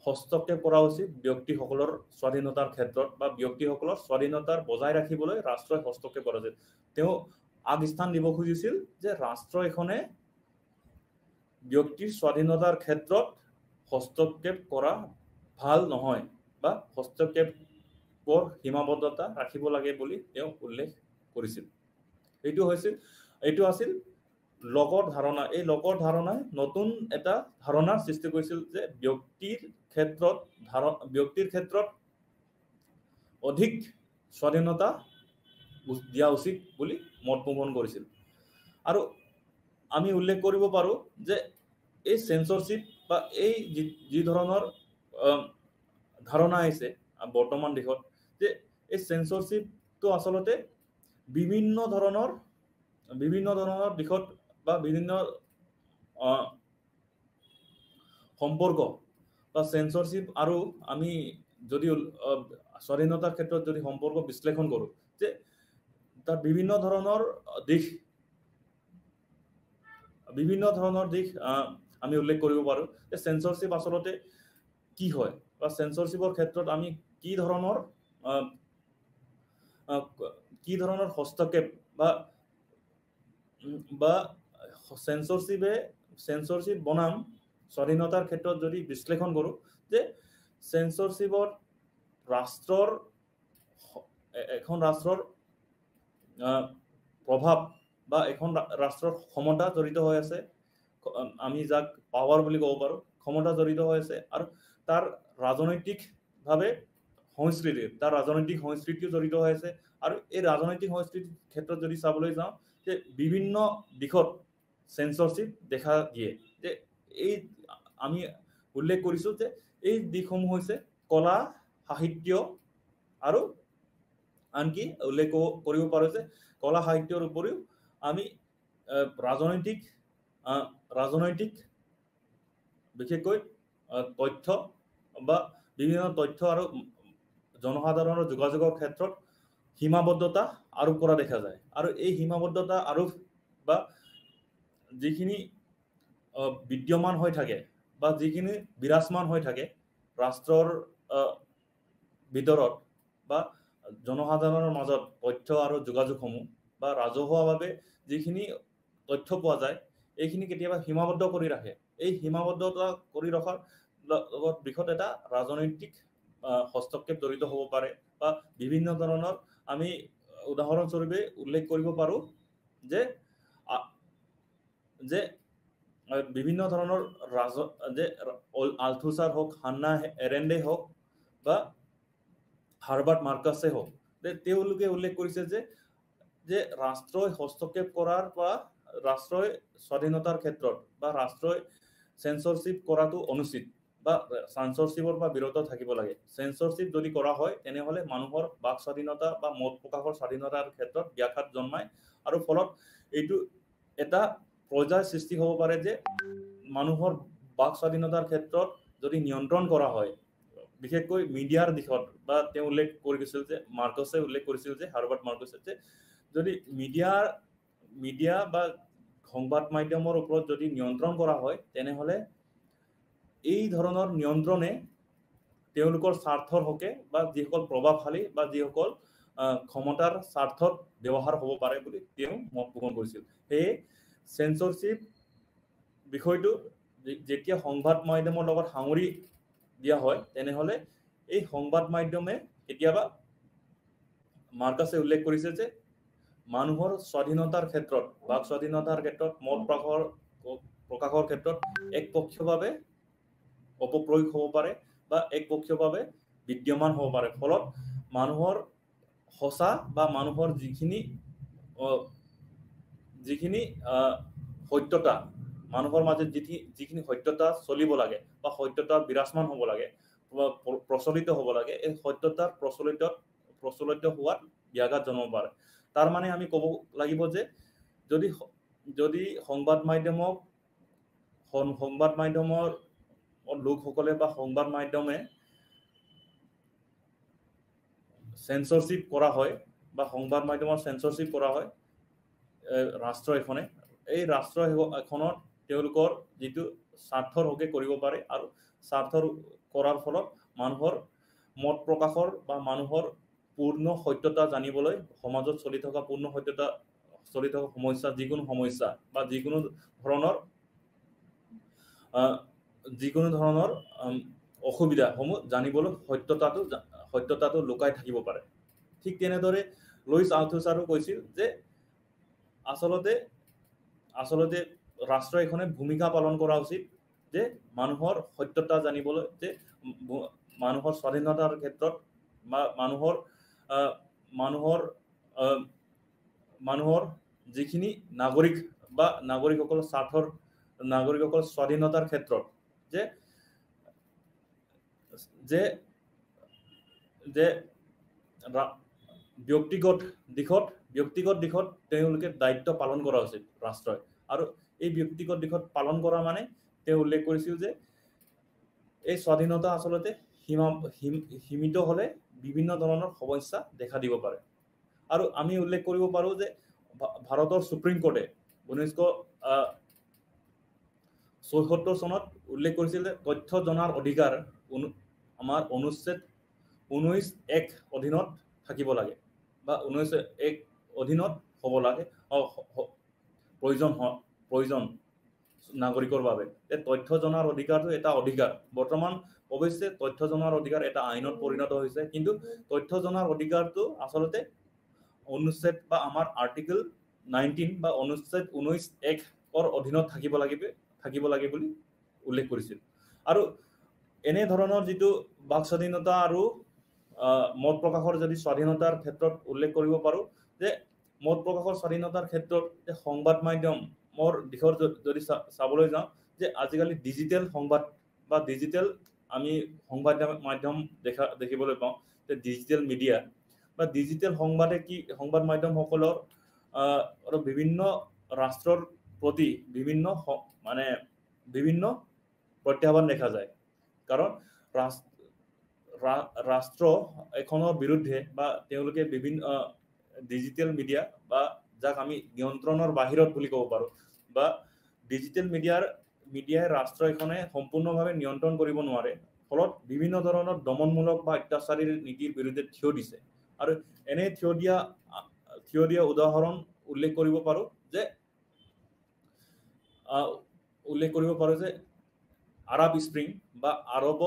হস্তক্ষেপ কৰা উচিত ব্যক্তিসকলৰ স্বাধীনতাৰ ক্ষেত্ৰত বা ব্যক্তিসকলৰ স্বাধীনতাৰ বজাই ৰাখিবলৈ ৰাষ্ট্ৰই হস্তক্ষেপ কৰা উচিত। তেওঁ আগস্থান দিব খুজিছিল যে ৰাষ্ট্ৰ এখনে ব্যক্তিৰ স্বাধীনতাৰ ক্ষেত্ৰত হস্তক্ষেপ কৰা ভাল নহয় বা হস্তক্ষেপৰ সীমাবদ্ধতা ৰাখিব লাগে বুলি তেওঁ উল্লেখ কৰিছিল। এইটো আছিল লগৰ ধাৰণা। এই লগৰ ধাৰণাই নতুন এটা ধাৰণাৰ সৃষ্টি কৰিছিল যে ব্যক্তিৰ ক্ষেত্ৰত অধিক স্বাধীনতা দিয়া উচিত বুলি মত পোষণ কৰিছিল। আৰু আমি উল্লেখ কৰিব পাৰো যে এই সেন্সৰশিপ বা এই যি ধৰণৰ ধাৰণা আহিছে বৰ্তমান দেশত, যে এই সেন্সৰশিপটো আচলতে বিভিন্ন ধৰণৰ দিশত বা বিভিন্ন সম্পৰ্ক বা সেন্সৰশিপ আৰু আমি যদি স্বাধীনতাৰ ক্ষেত্ৰত যদি সম্পৰ্ক বিশ্লেষণ কৰো, যে তাৰ বিভিন্ন ধৰণৰ দিশ আমি উল্লেখ কৰিব পাৰো। যে সেন্সৰশিপ আচলতে কি হয় বা সেন্সৰশিপৰ ক্ষেত্ৰত আমি কি ধৰণৰ হস্তক্ষেপ বা সেন্সৰশিপ বনাম স্বাধীনতাৰ ক্ষেত্ৰত যদি বিশ্লেষণ কৰো, যে সেন্সৰশিপৰ এখন ৰাষ্ট্ৰৰ প্ৰভাৱ বা এখন ৰাষ্ট্ৰৰ ক্ষমতা জড়িত হৈ আছে। আমি যাক পাৱাৰ বুলি ক'ব পাৰো, ক্ষমতা জড়িত হৈ আছে আৰু তাৰ ৰাজনৈতিক সংস্কৃতিও জড়িত হৈ আছে। আৰু এই ৰাজনৈতিক সংস্কৃতিৰ ক্ষেত্ৰত যদি চাবলৈ যাওঁ, যে বিভিন্ন দিশত সেন্সৰশিপ দেখা দিয়ে। যে এই আমি উল্লেখ কৰিছো যে এই দিশসমূহ হৈছে কলা, সাহিত্য আৰু আনকি উল্লেখ কৰিব পাৰো যে কলা সাহিত্যৰ উপৰিও আমি ৰাজনৈতিক বিশেষকৈ তথ্য বা বিভিন্ন তথ্য আৰু জনসাধাৰণৰ যোগাযোগৰ ক্ষেত্ৰত সীমাবদ্ধতা আৰোপ কৰা দেখা যায়। আৰু এই সীমাবদ্ধতা আৰোপ বা যিখিনি বিদ্যমান হৈ থাকে বা যিখিনি বিৰাজমান হৈ থাকে ৰাষ্ট্ৰৰ ভিতৰত বা জনসাধাৰণৰ মাজত তথ্য আৰু যোগাযোগসমূহ বা ৰাজহুৱাভাৱে যিখিনি তথ্য পোৱা যায়, এইখিনি কেতিয়াবা সীমাবদ্ধ কৰি ৰাখে। এই সীমাবদ্ধতা কৰি ৰখাৰ লগত দিশত এটা ৰাজনৈতিক হস্তক্ষেপ জড়িত হ'ব পাৰে বা বিভিন্ন ধৰণৰ আমি উদাহৰণস্বৰূপে উল্লেখ কৰিব পাৰো যে বিভিন্ন ধৰণৰ আলথুচাৰ হওক, হান্না এৰেণ্ডে হওক বা হাৰ্বাৰ্ট মাৰ্কাছে হওক, তেওঁলোকে উল্লেখ কৰিছে যে ৰাষ্ট্ৰই হস্তক্ষেপ কৰাৰ বা ৰাষ্ট্ৰই স্বাধীনতাৰ ক্ষেত্ৰত বা ৰাষ্ট্ৰই সেন্সৰশ্বিপ কৰাটো অনুচিত বা সেন্সৰশ্বিপৰ পৰা বিৰত থাকিব লাগে। সেন্সৰশ্বিপ যদি কৰা হয় তেনেহলে মানুহৰ বাক স্বাধীনতা বা মত প্ৰকাশৰ স্বাধীনতাৰ ক্ষেত্ৰত ব্যাঘাত জন্মায় আৰু ফলত এইটো এটা পৰ্যায়ৰ সৃষ্টি হ'ব পাৰে যে মানুহৰ বাক স্বাধীনতাৰ ক্ষেত্ৰত যদি নিয়ন্ত্ৰণ কৰা হয়, বিশেষকৈ মিডিয়াৰ দিশত, বা তেওঁ উল্লেখ কৰিছিল যে মাৰ্কছে উল্লেখ কৰিছিল যে হাৰ্বাৰ্ট মাৰ্কছে যে যদি মিডিয়া বা সংবাদ মাধ্যমৰ ওপৰত যদি নিয়ন্ত্ৰণ কৰা হয় তেনেহলে এই ধৰণৰ নিয়ন্ত্ৰণে তেওঁলোকৰ স্বাৰ্থৰ হকে বা যিসকল প্ৰভাৱশালী বা যিসকল ক্ষমতাৰ স্বাৰ্থত ব্যৱহাৰ হ'ব পাৰে বুলি তেওঁ মত পোষণ কৰিছিল। সেয়ে সেন্সৰশ্বিপ বিষয়টো যেতিয়া সংবাদ মাধ্যমৰ লগত সাঙুৰি দিয়া হয় তেনেহলে এই সংবাদ মাধ্যমে কেতিয়াবা মাৰ্কাছে উল্লেখ কৰিছে যে মানুহৰ স্বাধীনতাৰ ক্ষেত্ৰত বাক স্বাধীনতাৰ ক্ষেত্ৰত মত প্ৰকাশৰ ক্ষেত্ৰত একপক্ষীয়ভাৱে অপপ্ৰয়োগ হ'ব পাৰে বা একপক্ষীয়ভাৱে বিদ্যমান হ'ব পাৰে, ফলত মানুহৰ সঁচা বা মানুহৰ যিখিনি সত্যতা মানুহৰ মাজত যিখিনি সত্যতা চলিব লাগে বা সত্যতা বিৰাজমান হ'ব লাগে বা প্ৰচলিত হ'ব লাগে, এই সত্যতাৰ প্ৰচলিত হোৱাত ব্যাঘাত জন্মাব পাৰে। তাৰ মানে আমি ক'ব লাগিব যে যদি সংবাদ মাধ্যমৰ লোকসকলে বা সংবাদ মাধ্যমে সেন্সৰশ্বিপ কৰা হয় বা সংবাদ মাধ্যমৰ সেন্সৰশ্বিপ কৰা হয় ৰাষ্ট্ৰ এখনে, এই ৰাষ্ট্ৰ এখনত তেওঁলোকৰ যিটো স্বাৰ্থৰ হকে কৰিব পাৰে আৰু স্বাৰ্থৰ কৰাৰ ফলত মানুহৰ মত প্ৰকাশৰ বা মানুহৰ পূৰ্ণ সত্যতা জানিবলৈ সমাজত চলি থকা সমস্যা, যিকোনো সমস্যা বা যিকোনো ধৰণৰ অসুবিধাসমূহ জানিবলৈ সত্যতাটো লুকাই থাকিব পাৰে। ঠিক তেনেদৰে লুইছ আলথুছাৰো কৈছিল যে আচলতে ৰাষ্ট্ৰ এখনে ভূমিকা পালন কৰা উচিত যে মানুহৰ সত্যতা জানিবলৈ, যে মানুহৰ স্বাধীনতাৰ ক্ষেত্ৰত বা মানুহৰ যিখিনি নাগৰিক বা নাগৰিকসকলৰ স্বাধীনতাৰ ক্ষেত্ৰত যে ব্যক্তিগত দিশত তেওঁলোকে দায়িত্ব পালন কৰা উচিত ৰাষ্ট্ৰই। আৰু এই ব্যক্তিগত দিশত পালন কৰা মানে তেওঁ উল্লেখ কৰিছিল যে এই স্বাধীনতা আচলতে সীমিত হলে বিভিন্ন ধৰণৰ সমস্যা দেখা দিব পাৰে। আৰু আমি উল্লেখ কৰিব পাৰো যে ভাৰতৰ সুপ্ৰিম কোৰ্টে 1974 চনত উল্লেখ কৰিছিল যে তথ্য জনাৰ অধিকাৰ আমাৰ অনুচ্ছেদ 19(1) অধীনত থাকিব লাগে বা 19(1) অধীনত হ'ব লাগে, প্ৰয়োজন নাগৰিকৰ বাবে। তথ্য জনাৰ অধিকাৰটো এটা অধিকাৰ। বৰ্তমান অৱশ্যে তথ্য জনাৰ অধিকাৰ এটা আইনত পৰিণত হৈছে, কিন্তু তথ্য জনাৰ অধিকাৰটো আচলতে অনুচ্ছেদ বা আমাৰ আৰ্টিকেল 19 বা অনুচ্ছেদ 19(1)ৰ অধীনত থাকিব লাগে বুলি উল্লেখ কৰিছিল। আৰু এনে ধৰণৰ যিটো বাক স্বাধীনতা আৰু মত প্ৰকাশৰ যদি স্বাধীনতাৰ ক্ষেত্ৰত উল্লেখ কৰিব পাৰো, যে মত প্ৰকাশৰ স্বাধীনতাৰ ক্ষেত্ৰত সংবাদ মাধ্যমৰ দিশৰ যদি চাবলৈ যাওঁ, যে আজিকালি ডিজিটেল সংবাদ বা ডিজিটেল আমি সংবাদ মাধ্যম দেখিবলৈ পাওঁ, যে ডিজিটেল মিডিয়া বা ডিজিটেল সংবাদ মাধ্যমসকলৰ বিভিন্ন ৰাষ্ট্ৰৰ প্ৰতি বিভিন্ন প্ৰত্যাহ্বান দেখা যায়। কাৰণ ৰাষ্ট্ৰ এখনৰ বিৰুদ্ধে বা তেওঁলোকে বিভিন্ন ডিজিটেল মিডিয়া বা যাক আমি নিয়ন্ত্ৰণৰ বাহিৰত বুলি ক'ব পাৰো, বা ডিজিটেল মিডিয়াই ৰাষ্ট্ৰ এখনে সম্পূৰ্ণভাৱে নিয়ন্ত্ৰণ কৰিব নোৱাৰে, ফলত বিভিন্ন ধৰণৰ দমনমূলক বা অত্যাচাৰীৰ নীতিৰ বিৰুদ্ধে থিয় দিছে। আৰু এনে থিয় দিয়া উদাহৰণ উল্লেখ কৰিব পাৰো যে আৰব স্প্ৰিং বা আৰব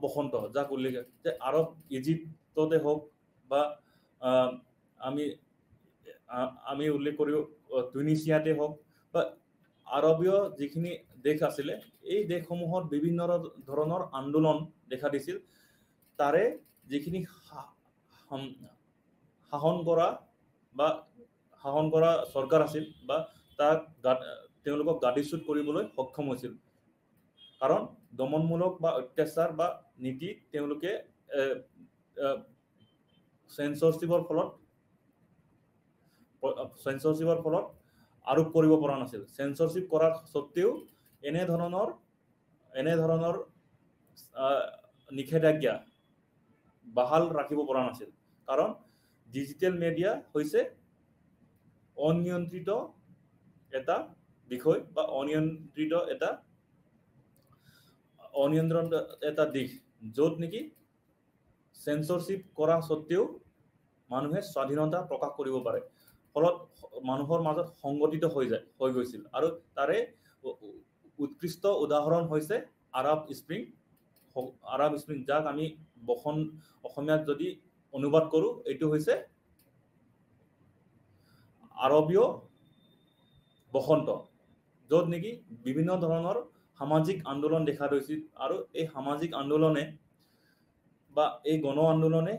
বসন্ত, যাক উল্লেখ যে আৰব ইজিপ্ততে হওক বা আমি উল্লেখ কৰিব টুনিচিয়াতে হওক বা আৰবীয় যিখিনি দেশ আছিলে, এই দেশসমূহত বিভিন্ন ধৰণৰ আন্দোলন দেখা দিছিল। তাৰে যিখিনি শাসন কৰা চৰকাৰ আছিল বা তাক তেওঁলোকক গাদীচ্যুত কৰিবলৈ সক্ষম হৈছিল কাৰণ দমনমূলক বা অত্যাচাৰ বা নীতি তেওঁলোকে সেন্সৰশ্বিপৰ ফলত আৰোপ কৰিব পৰা নাছিল সেন্সৰশ্বিপ কৰাৰ সত্ত্বেও এনে ধৰণৰ নিষেধাজ্ঞা বাহাল ৰাখিব পৰা নাছিল কাৰণ ডিজিটেল মিডিয়া হৈছে অনিয়ন্ত্ৰিত এটা বিষয় বা অনিয়ন্ত্ৰিত এটা দিশ য'ত নেকি সেন্সৰশ্বিপ কৰা সত্ত্বেও মানুহে স্বাধীনতা প্ৰকাশ কৰিব পাৰে ফলত মানুহৰ মাজত সংগঠিত হৈ গৈছিল আৰু তাৰে উৎকৃষ্ট উদাহৰণ হৈছে আৰব স্প্ৰিং যাক আমি অসমীয়াত যদি অনুবাদ কৰো এইটো হৈছে আৰবীয় বসন্ত য'ত নেকি বিভিন্ন ধৰণৰ সামাজিক আন্দোলন দেখা গৈছিল আৰু এই সামাজিক আন্দোলনে বা এই গণ আন্দোলনে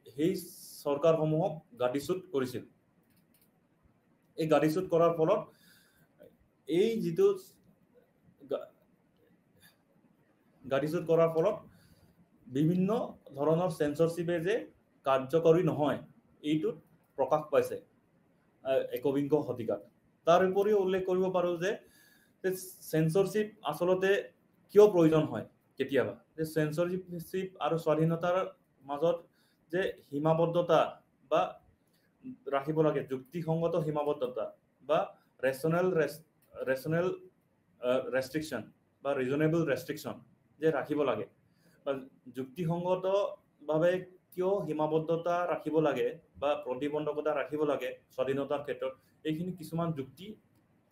সেই চৰকাৰসমূহক গাদীচ্যুত কৰিছিল এই গাদীচ্যুত কৰাৰ ফলত এই যিটো গাদীচ্যুত কৰাৰ ফলত বিভিন্ন ধৰণৰ সেন্সৰশ্বিপে যে কাৰ্যকৰী নহয় এইটোত প্ৰকাশ পাইছে একবিংশ শতিকাত তাৰ উপৰিও উল্লেখ কৰিব পাৰো যে সেন্সৰশ্বিপ আচলতে কিয় প্ৰয়োজন হয় কেতিয়াবা যে সেন্সৰশ্বিপ আৰু স্বাধীনতাৰ মাজত যে সীমাবদ্ধতা বা ৰাখিব লাগে যুক্তিসংগত সীমাবদ্ধতা বা ৰেচনেল ৰেষ্ট্ৰিকশ্যন বা ৰিজনেবল ৰেষ্ট্ৰিকশ্যন যে ৰাখিব লাগে বা যুক্তিসংগতভাৱে কিয় সীমাবদ্ধতা ৰাখিব লাগে বা প্ৰতিবন্ধকতা ৰাখিব লাগে স্বাধীনতাৰ ক্ষেত্ৰত এইখিনি কিছুমান যুক্তি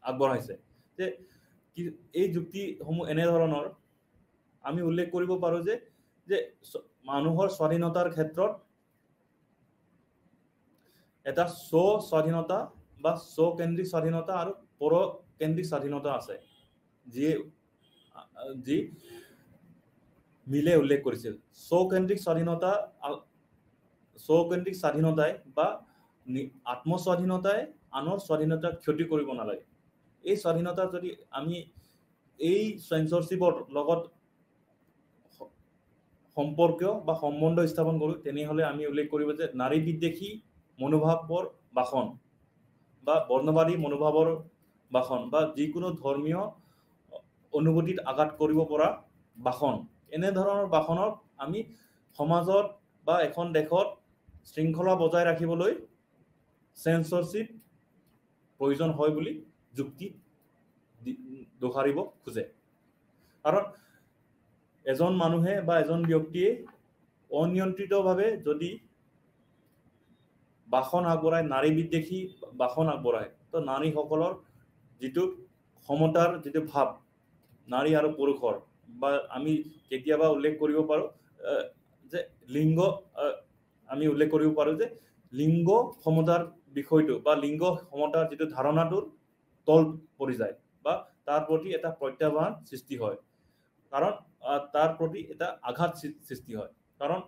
আগবঢ়াইছে যে এই যুক্তিসমূহ এনেধৰণৰ আমি উল্লেখ কৰিব পাৰো যে মানুহৰ স্বাধীনতাৰ ক্ষেত্ৰত এটা স্বাধীনতা বা স্বকেন্দ্ৰিক স্বাধীনতা আৰু পৰকেন্দ্ৰিক স্বাধীনতা আছে যি মিলে উল্লেখ কৰিছিল স্বকেন্দ্ৰিক স্বাধীনতাই বা আত্মস্বাধীনতাই আনৰ স্বাধীনতাক ক্ষতি কৰিব নালাগে এই স্বাধীনতা যদি আমি এই সেন্সৰশ্বিপৰ লগত সম্পৰ্কীয় বা সম্বন্ধ স্থাপন কৰো তেনেহলে আমি উল্লেখ কৰিব যে নাৰী বিদ্বেষী মনোভাৱৰ ভাষণ বা বৰ্ণবাদী মনোভাৱৰ ভাষণ বা যিকোনো ধৰ্মীয় অনুভূতিত আঘাত কৰিব পৰা ভাষণ এনে ধৰণৰ ভাষণক আমি সমাজত বা এখন দেশত শৃংখলা বজাই ৰাখিবলৈ সেন্সৰশ্বিপ প্ৰয়োজন হয় বুলি যুক্তি দোহাৰিব খোজে কাৰণ এজন মানুহে বা এজন ব্যক্তিয়ে অনিয়ন্ত্ৰিতভাৱে যদি ভাষণ আগবঢ়ায় নাৰী বিদ্বেষী ভাষণ আগবঢ়ায় তো নাৰীসকলৰ যিটো সমতাৰ যিটো ভাৱ নাৰী আৰু পুৰুষৰ বা আমি কেতিয়াবা উল্লেখ কৰিব পাৰো যে আমি উল্লেখ কৰিব পাৰো যে লিংগ সমতাৰ বিষয়টো বা লিংগ সমতাৰ যিটো ধাৰণাটোৰ তল পৰি যায় বা তাৰ প্ৰতি এটা প্ৰত্যাহ্বান সৃষ্টি হয় কাৰণ তাৰ প্ৰতি এটা আঘাত সৃষ্টি হয় কাৰণ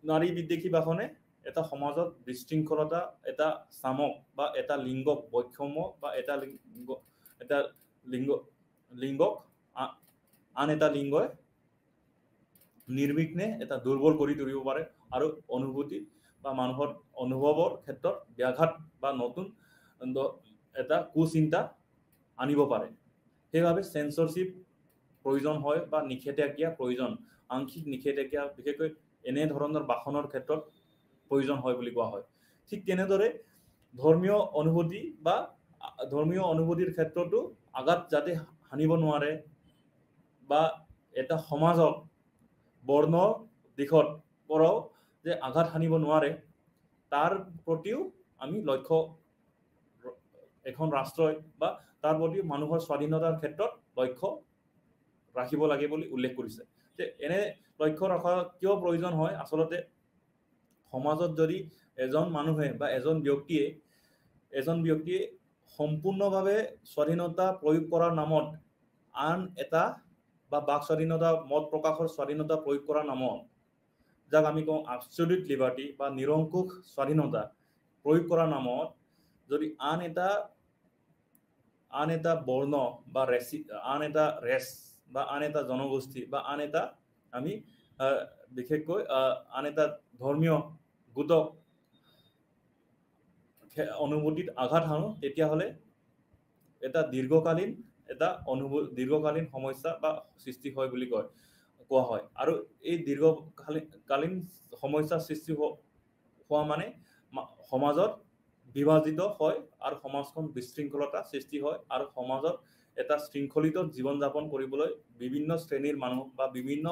নাৰী বিদ্বেষী ভাষণে এটা সমাজত বিশৃংখলতা এটা চামক বা এটা লিংগক বৈষম্য বা এটা লিংগক আন এটা লিংগই নিৰ্বিঘ্নে এটা দুৰ্বল কৰি তুলিব পাৰে আৰু অনুভূতি বা মানুহৰ অনুভৱৰ ক্ষেত্ৰত ব্যাঘাত বা নতুন এটা কুচিন্তা আনিব পাৰে সেইভাৱে সেন্সৰশ্বিপ প্ৰয়োজন হয় বা নিষেধাজ্ঞা প্ৰয়োজন আংশিক নিষেধাজ্ঞা বিশেষকৈ এনে ধৰণৰ ভাষণৰ ক্ষেত্ৰত প্ৰয়োজন হয় বুলি কোৱা হয় ঠিক তেনেদৰে ধৰ্মীয় অনুভূতিৰ ক্ষেত্ৰতো আঘাত যাতে হানিব নোৱাৰে বা এটা সমাজক বৰ্ণ দিশত পৰাও যে আঘাত হানিব নোৱাৰে তাৰ প্ৰতিও আমি লক্ষ্য এখন ৰাষ্ট্ৰই বা তাৰ প্ৰতি মানুহৰ স্বাধীনতাৰ ক্ষেত্ৰত লক্ষ্য ৰাখিব লাগে বুলি উল্লেখ কৰিছে যে এনে লক্ষ্য ৰখা কিয় প্ৰয়োজন হয় আচলতে সমাজত যদি এজন মানুহে বা এজন ব্যক্তিয়ে সম্পূৰ্ণভাৱে স্বাধীনতা প্ৰয়োগ কৰাৰ নামত আন এটা বা বাক স্বাধীনতা মত প্ৰকাশৰ স্বাধীনতা প্ৰয়োগ কৰাৰ নামত যাক আমি কওঁ এবছলিউট লিবাৰ্টি বা নিৰংকুশ স্বাধীনতা প্ৰয়োগ কৰাৰ নামত যদি আন এটা বৰ্ণ বা আন এটা ৰেছ বা আন এটা জনগোষ্ঠী বা আন এটা আমি বিশেষকৈ আন এটা ধৰ্মীয় গোটক অনুভূতিত আঘাত হানো তেতিয়াহ'লে এটা দীৰ্ঘকালীন সমস্যা বা সৃষ্টি হয় বুলি কোৱা হয় আৰু এই দীৰ্ঘকালীন সমস্যাৰ সৃষ্টি হোৱা মানে সমাজত বিভাজিত হয় আৰু সমাজখন বিশৃংখলতা সৃষ্টি হয় আৰু সমাজত এটা শৃংখলিত জীৱন যাপন কৰিবলৈ বিভিন্ন শ্ৰেণীৰ মানুহ বা বিভিন্ন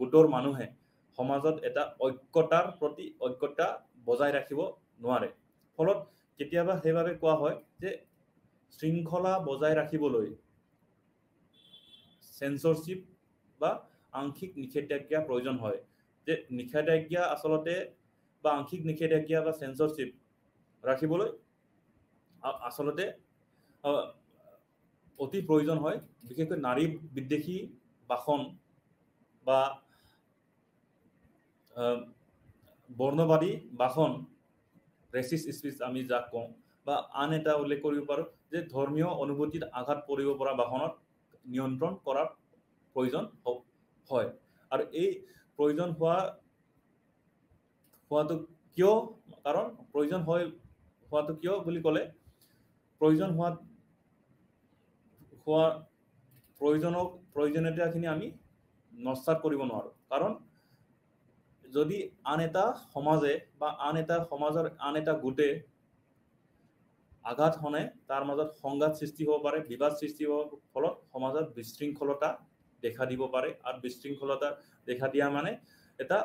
গোটৰ মানুহে সমাজত এটা ঐক্যতা বজাই ৰাখিব নোৱাৰে ফলত কেতিয়াবা সেইভাবে কোৱা হয় যে শৃংখলা বজাই ৰাখিবলৈ সেন্সৰশিপ বা আংশিক নিষেধাজ্ঞা প্ৰয়োজন হয় যে নিষেধাজ্ঞা আচলতে বা আংশিক নিষেধাজ্ঞা বা সেন্সৰশিপ ৰাখিবলৈ আচলতে অতি প্ৰয়োজন হয় বিশেষকৈ নাৰী বিদ্বেষী ভাষণ বা বৰ্ণবাদী ভাষণ ৰেচিষ্ট স্পিচ আমি যাক কওঁ বা আন এটা উল্লেখ কৰিব পাৰোঁ যে ধৰ্মীয় অনুভূতিত আঘাত পৰিব পৰা ভাষণত নিয়ন্ত্ৰণ কৰাৰ প্ৰয়োজন হয় আৰু এই প্ৰয়োজন হোৱাটো কিয় কাৰণ প্ৰয়োজন হোৱাটো কিয় বুলি ক'লে প্ৰয়োজনীয়তাখিনি আমি নস্যাৎ কৰিব নোৱাৰোঁ কাৰণ যদি আন এটা সমাজে বা সমাজৰ আন এটা গোটে আঘাত হনে তাৰ মাজত সংঘাত সৃষ্টি হ'ব পাৰে বিবাদ সৃষ্টি হোৱাৰ ফলত সমাজত বিশৃংখলতা দেখা দিব পাৰে আৰু বিশৃংখলতা দেখা দিয়া মানে এটা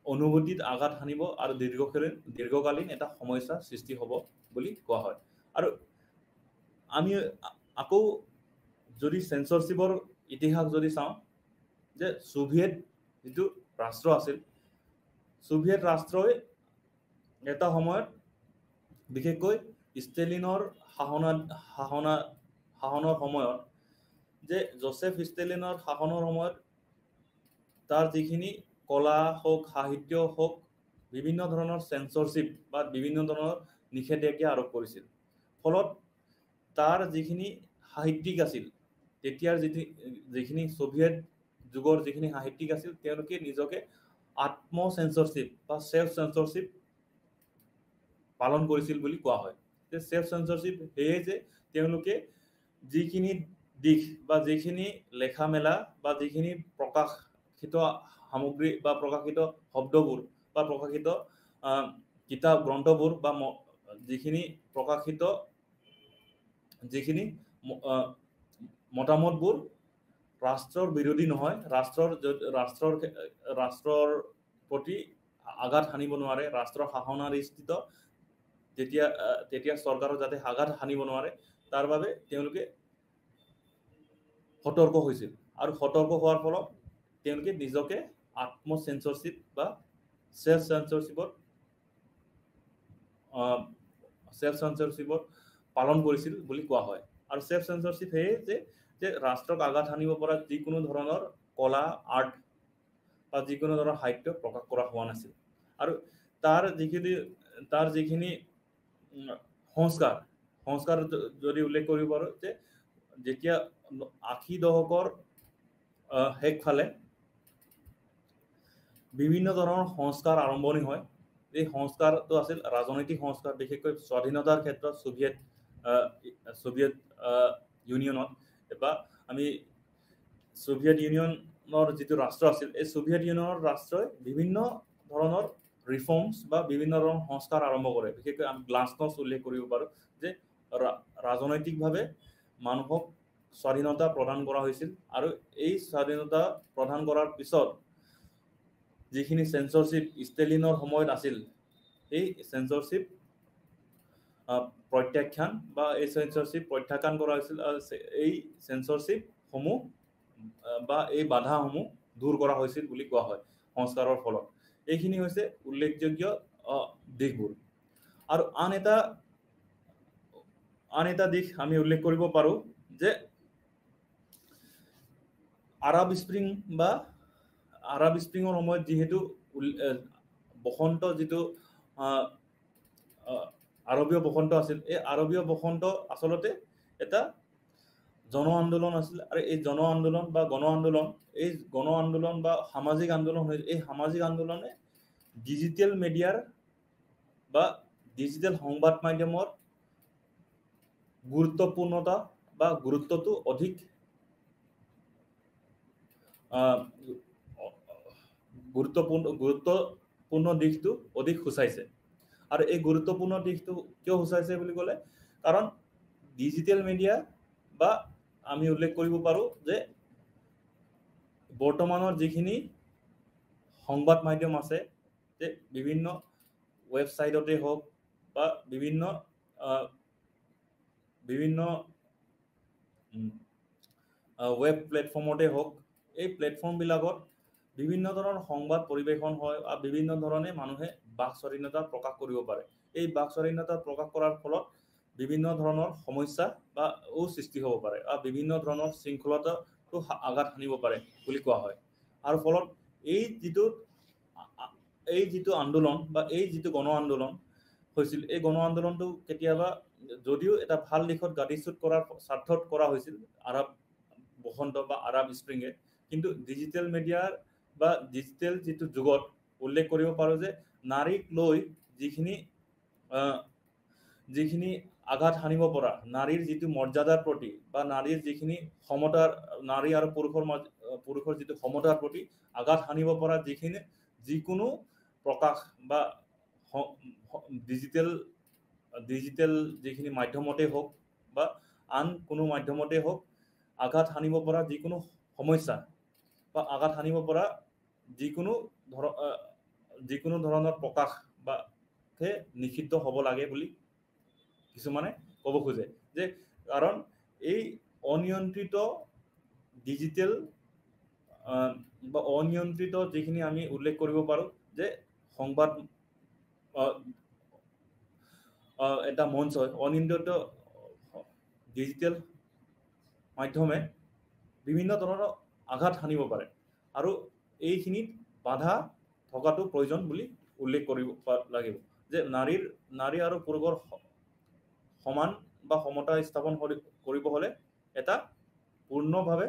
অনুভূতিত আঘাত হানিব আৰু দীৰ্ঘকালীন এটা সমস্যাৰ সৃষ্টি হ'ব বুলি কোৱা হয় আৰু আমি আকৌ যদি সেন্সৰশিপৰ ইতিহাস যদি চাওঁ যে সোভিয়েট যিটো ৰাষ্ট্ৰ আছিল সোভিয়েট ৰাষ্ট্ৰই এটা সময়ত বিশেষকৈ ষ্টেলিনৰ শাসনৰ সময়ত যে জোসেফ ষ্টেলিনৰ শাসনৰ সময়ত তাৰ যিখিনি কলা হওক সাহিত্য হওক বিভিন্ন ধৰণৰ সেন্সৰশিপ বা বিভিন্ন ধৰণৰ নিষেধাজ্ঞা আৰোপ কৰিছিল ফলত তাৰ যিখিনি সাহিত্যিক আছিল তেতিয়াৰ যিখিনি সোভিয়েট যুগৰ যিখিনি সাহিত্যিক আছিল তেওঁলোকে নিজকে আত্মসেন্সৰশিপ বা সেল্ফ সেন্সৰশিপ পালন কৰিছিল বুলি কোৱা হয় যে সেল্ফ সেন্সৰশিপ সেয়ে যে তেওঁলোকে যিখিনি দিশ বা যিখিনি লেখা মেলা বা যিখিনি প্ৰকাশিত সামগ্ৰী বা প্ৰকাশিত শব্দবোৰ বা প্ৰকাশিত কিতাপ গ্ৰন্থবোৰ বা যিখিনি প্ৰকাশিত যিখিনি মতামতবোৰ ৰাষ্ট্ৰৰ বিৰোধী নহয় ৰাষ্ট্ৰৰ প্ৰতি আঘাত হানিব নোৱাৰে ৰাষ্ট্ৰৰ শাসনাধিষ্ঠিত তেতিয়া চৰকাৰৰ যাতে আঘাত হানিব নোৱাৰে তাৰ বাবে তেওঁলোকে সতৰ্ক হৈছিল আৰু সতৰ্ক হোৱাৰ ফলত তেওঁলোকে নিজকে আত্মসেন্সৰশিপ বা সেল্ফ সেন্সৰশিপত পালন কৰিছিল বুলি কোৱা হয় আৰু সেল্ফ সেন্সৰশিপ সেয়ে যে ৰাষ্ট্ৰক আঘাত হানিব পৰা যিকোনো ধৰণৰ কলা আৰ্ট বা যিকোনো ধৰণৰ সাহিত্য প্ৰকাশ কৰা হোৱা নাছিল আৰু তাৰ যিখিনি সংস্কাৰ যদি উল্লেখ কৰিব পাৰোঁ যে যেতিয়া 80 দশকৰ শেষফালে বিভিন্ন ধৰণৰ সংস্কাৰ আৰম্ভণি হয় এই সংস্কাৰটো আছিল ৰাজনৈতিক সংস্কাৰ বিশেষকৈ স্বাধীনতাৰ ক্ষেত্ৰত সোভিয়েট ইউনিয়নত বা আমি সোভিয়েট ইউনিয়নৰ যিটো ৰাষ্ট্ৰ আছিল এই সোভিয়েট ইউনিয়নৰ ৰাষ্ট্ৰই বিভিন্ন ধৰণৰ ৰিফৰ্মছ বা বিভিন্ন ধৰণৰ সংস্কাৰ আৰম্ভ কৰে বিশেষকৈ আমি গ্লাছনষ্ট উল্লেখ কৰিব পাৰোঁ যে ৰাজনৈতিকভাৱে মানুহক স্বাধীনতা প্ৰদান কৰা হৈছিল আৰু এই স্বাধীনতা প্ৰদান কৰাৰ পিছত যিখিনি সেন্সৰশিপ ষ্টেলিনৰ সময়ত আছিল এই সেন্সৰশিপ প্ৰত্যাখ্যান কৰা হৈছিল আৰু এই সেন্সৰশিপসমূহ বা এই বাধাসমূহ দূৰ কৰা হৈছিল বুলি কোৱা হয় সংস্কাৰৰ ফলত এইখিনি হৈছে উল্লেখযোগ্য দিশবোৰ আৰু আন এটা দিশ আমি উল্লেখ কৰিব পাৰোঁ যে আৰব স্প্ৰিং বা আৰব স্প্ৰিঙৰ সময়ত যিহেতু বসন্ত যিটো আৰবীয় বসন্ত আছিল, এই আৰবীয় বসন্ত আচলতে এটা জন আন্দোলন আছিল। আৰু এই জন আন্দোলন বা গণ আন্দোলন বা সামাজিক আন্দোলন, এই সামাজিক আন্দোলনে ডিজিটেল মিডিয়াৰ বা ডিজিটেল সংবাদ মাধ্যমৰ গুৰুত্বপূৰ্ণতা বা গুৰুত্বটো অধিক গুৰুত্বপূৰ্ণ দিশটো অধিক সূচাইছে। আৰু এই গুৰুত্বপূৰ্ণ দিশটো কিয় সূচাইছে বুলি ক'লে, কাৰণ ডিজিটেল মিডিয়া বা আমি উল্লেখ কৰিব পাৰোঁ যে বৰ্তমানৰ যিখিনি সংবাদ মাধ্যম আছে, যে বিভিন্ন ৱেবছাইটতে হওক বা বিভিন্ন ৱেব প্লেটফৰ্মতে হওক, এই প্লেটফৰ্মবিলাকত বিভিন্ন ধৰণৰ সংবাদ পৰিৱেশন হয় আৰু বিভিন্ন ধৰণে মানুহে বাক স্বাধীনতা প্ৰকাশ কৰিব পাৰে। এই বাক স্বাধীনতা প্ৰকাশ কৰাৰ ফলত বিভিন্ন ধৰণৰ সমস্যা বা সৃষ্টি হ'ব পাৰে আৰু বিভিন্ন ধৰণৰ শৃংখলতাটো আঘাত সানিব পাৰে বুলি কোৱা হয়। আৰু ফলত এই যিটো আন্দোলন বা এই যিটো গণ আন্দোলন হৈছিল, এই গণ আন্দোলনটো কেতিয়াবা যদিও এটা ভাল দিশত গাঁতিচ্যুত কৰাৰ স্বাৰ্থত কৰা হৈছিল আৰব বসন্ত বা আৰব স্প্ৰিঙে, কিন্তু ডিজিটেল মিডিয়াৰ বা ডিজিটেল যিটো যুগত উল্লেখ কৰিব পাৰোঁ যে নাৰীক লৈ যিখিনি আঘাত সানিব পৰা, নাৰীৰ যিটো মৰ্যাদাৰ প্ৰতি বা নাৰীৰ যিখিনি সমতাৰ, নাৰী আৰু পুৰুষৰ যিটো সমতাৰ প্ৰতি আঘাত সানিব পৰা যিকোনো প্ৰকাশ বা ডিজিটেল যিখিনি মাধ্যমতে হওক বা আন কোনো মাধ্যমতে হওক, আঘাত সানিব পৰা যিকোনো সমস্যা বা আঘাত সানিব পৰা যিকোনো ধৰণৰ প্ৰকাশ বা নিষিদ্ধ হ'ব লাগে বুলি কিছুমানে ক'ব খোজে। যে কাৰণ এই অনিয়ন্ত্ৰিত ডিজিটেল বা অনিয়ন্ত্ৰিত যিখিনি আমি উল্লেখ কৰিব পাৰোঁ যে সংবাদ এটা মঞ্চ হয়, অনিয়ন্ত্ৰিত ডিজিটেল মাধ্যমে বিভিন্ন ধৰণৰ আঘাত সানিব পাৰে আৰু এইখিনিত বাধা থকাটো প্ৰয়োজন বুলি উল্লেখ কৰিব লাগিব। যে নাৰী আৰু পুৰুষৰ সমান বা সমতা স্থাপন কৰিব হ'লে এটা পূৰ্ণভাৱে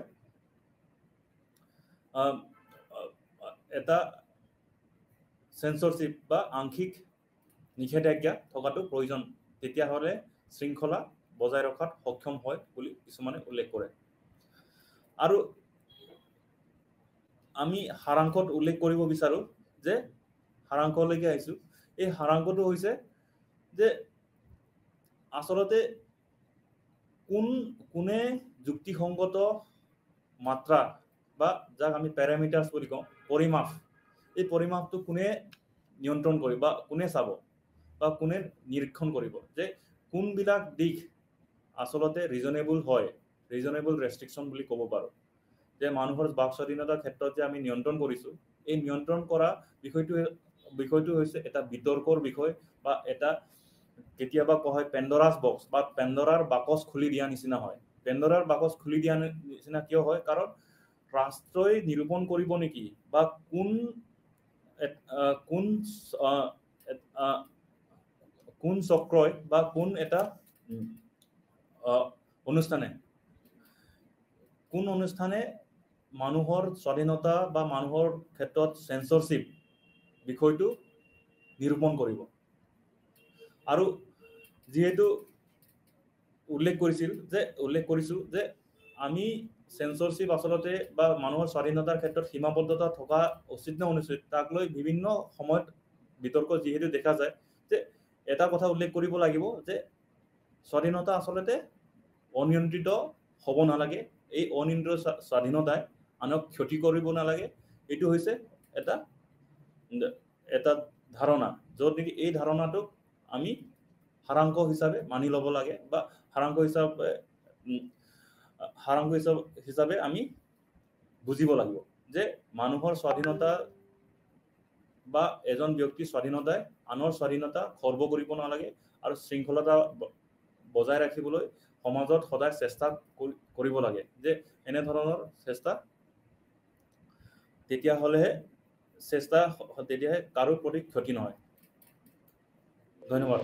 এটা সেন্সৰশ্বিপ বা আংশিক নিষেধাজ্ঞা থকাটো প্ৰয়োজন, তেতিয়াহ'লে শৃংখলা বজাই ৰখাত সক্ষম হয় বুলি কিছুমানে উল্লেখ কৰে। আৰু আমি সাৰাংশত উল্লেখ কৰিব বিচাৰোঁ যে সাৰাংশলৈকে আহিছোঁ। এই সাৰাংশটো হৈছে যে আচলতে কোনে যুক্তিসংগত মাত্ৰা বা যাক আমি পেৰামিটাৰ্ছ বুলি কওঁ, পৰিমাপ, এই পৰিমাপটো কোনে নিয়ন্ত্ৰণ কৰিব বা কোনে চাব বা কোনে নিৰীক্ষণ কৰিব, যে কোনবিলাক দিশ আচলতে ৰিজনেবল হয়, ৰিজনেবল ৰেষ্ট্ৰিকশ্যন বুলি ক'ব পাৰোঁ। যে মানুহৰ বাক স্বাধীনতাৰ ক্ষেত্ৰত যে আমি নিয়ন্ত্ৰণ কৰিছোঁ, এই নিয়ন্ত্ৰণ কৰা বিষয়টো হৈছে এটা বিতৰ্কৰ বিষয় বা এটা কেতিয়াবা কোৱা হয় পেণ্ডৰাছ বক্স বা পেণ্ডৰাৰ বাকচ খুলি দিয়া নিচিনা হয়। পেণ্ডৰাৰ বাকচ খুলি দিয়া নিচিনা কিয় হয়? কাৰণ ৰাষ্ট্ৰই নিৰূপণ কৰিব নেকি বা কোন চক্ৰই বা কোন এটা অনুষ্ঠানে মানুহৰ স্বাধীনতা বা মানুহৰ ক্ষেত্ৰত সেন্সৰশ্বিপ বিষয়টো নিৰূপণ কৰিব। আৰু যিহেতু উল্লেখ কৰিছোঁ যে আমি সেন্সৰশ্বিপ আচলতে বা মানুহৰ স্বাধীনতাৰ ক্ষেত্ৰত সীমাবদ্ধতা থকা উচিত নে অনুচিত, তাক লৈ বিভিন্ন সময়ত বিতৰ্ক যিহেতু দেখা যায়, যে এটা কথা উল্লেখ কৰিব লাগিব যে স্বাধীনতা আচলতে অনিয়ন্ত্ৰিত হ'ব নালাগে। এই অনিয়ন্ত্ৰিত স্বাধীনতাই আনক ক্ষতি কৰিব নালাগে। এইটো হৈছে এটা ধাৰণা, য'ত নেকি এই ধাৰণাটোক আমি সাৰাংশ হিচাপে মানি ল'ব লাগে বা সাৰাংশ হিচাপে আমি বুজিব লাগিব যে মানুহৰ স্বাধীনতা বা এজন ব্যক্তিৰ স্বাধীনতাই আনৰ স্বাধীনতা খৰ্ব কৰিব নালাগে আৰু শৃংখলতা বজাই ৰাখিবলৈ সমাজত সদায় চেষ্টা কৰিব লাগে, যে এনেধৰণৰ চেষ্টা তেতিয়াহ'লেহে চেষ্টা তেতিয়াহে কাৰো প্ৰতি ক্ষতি নহয়। ধন্যবাদ।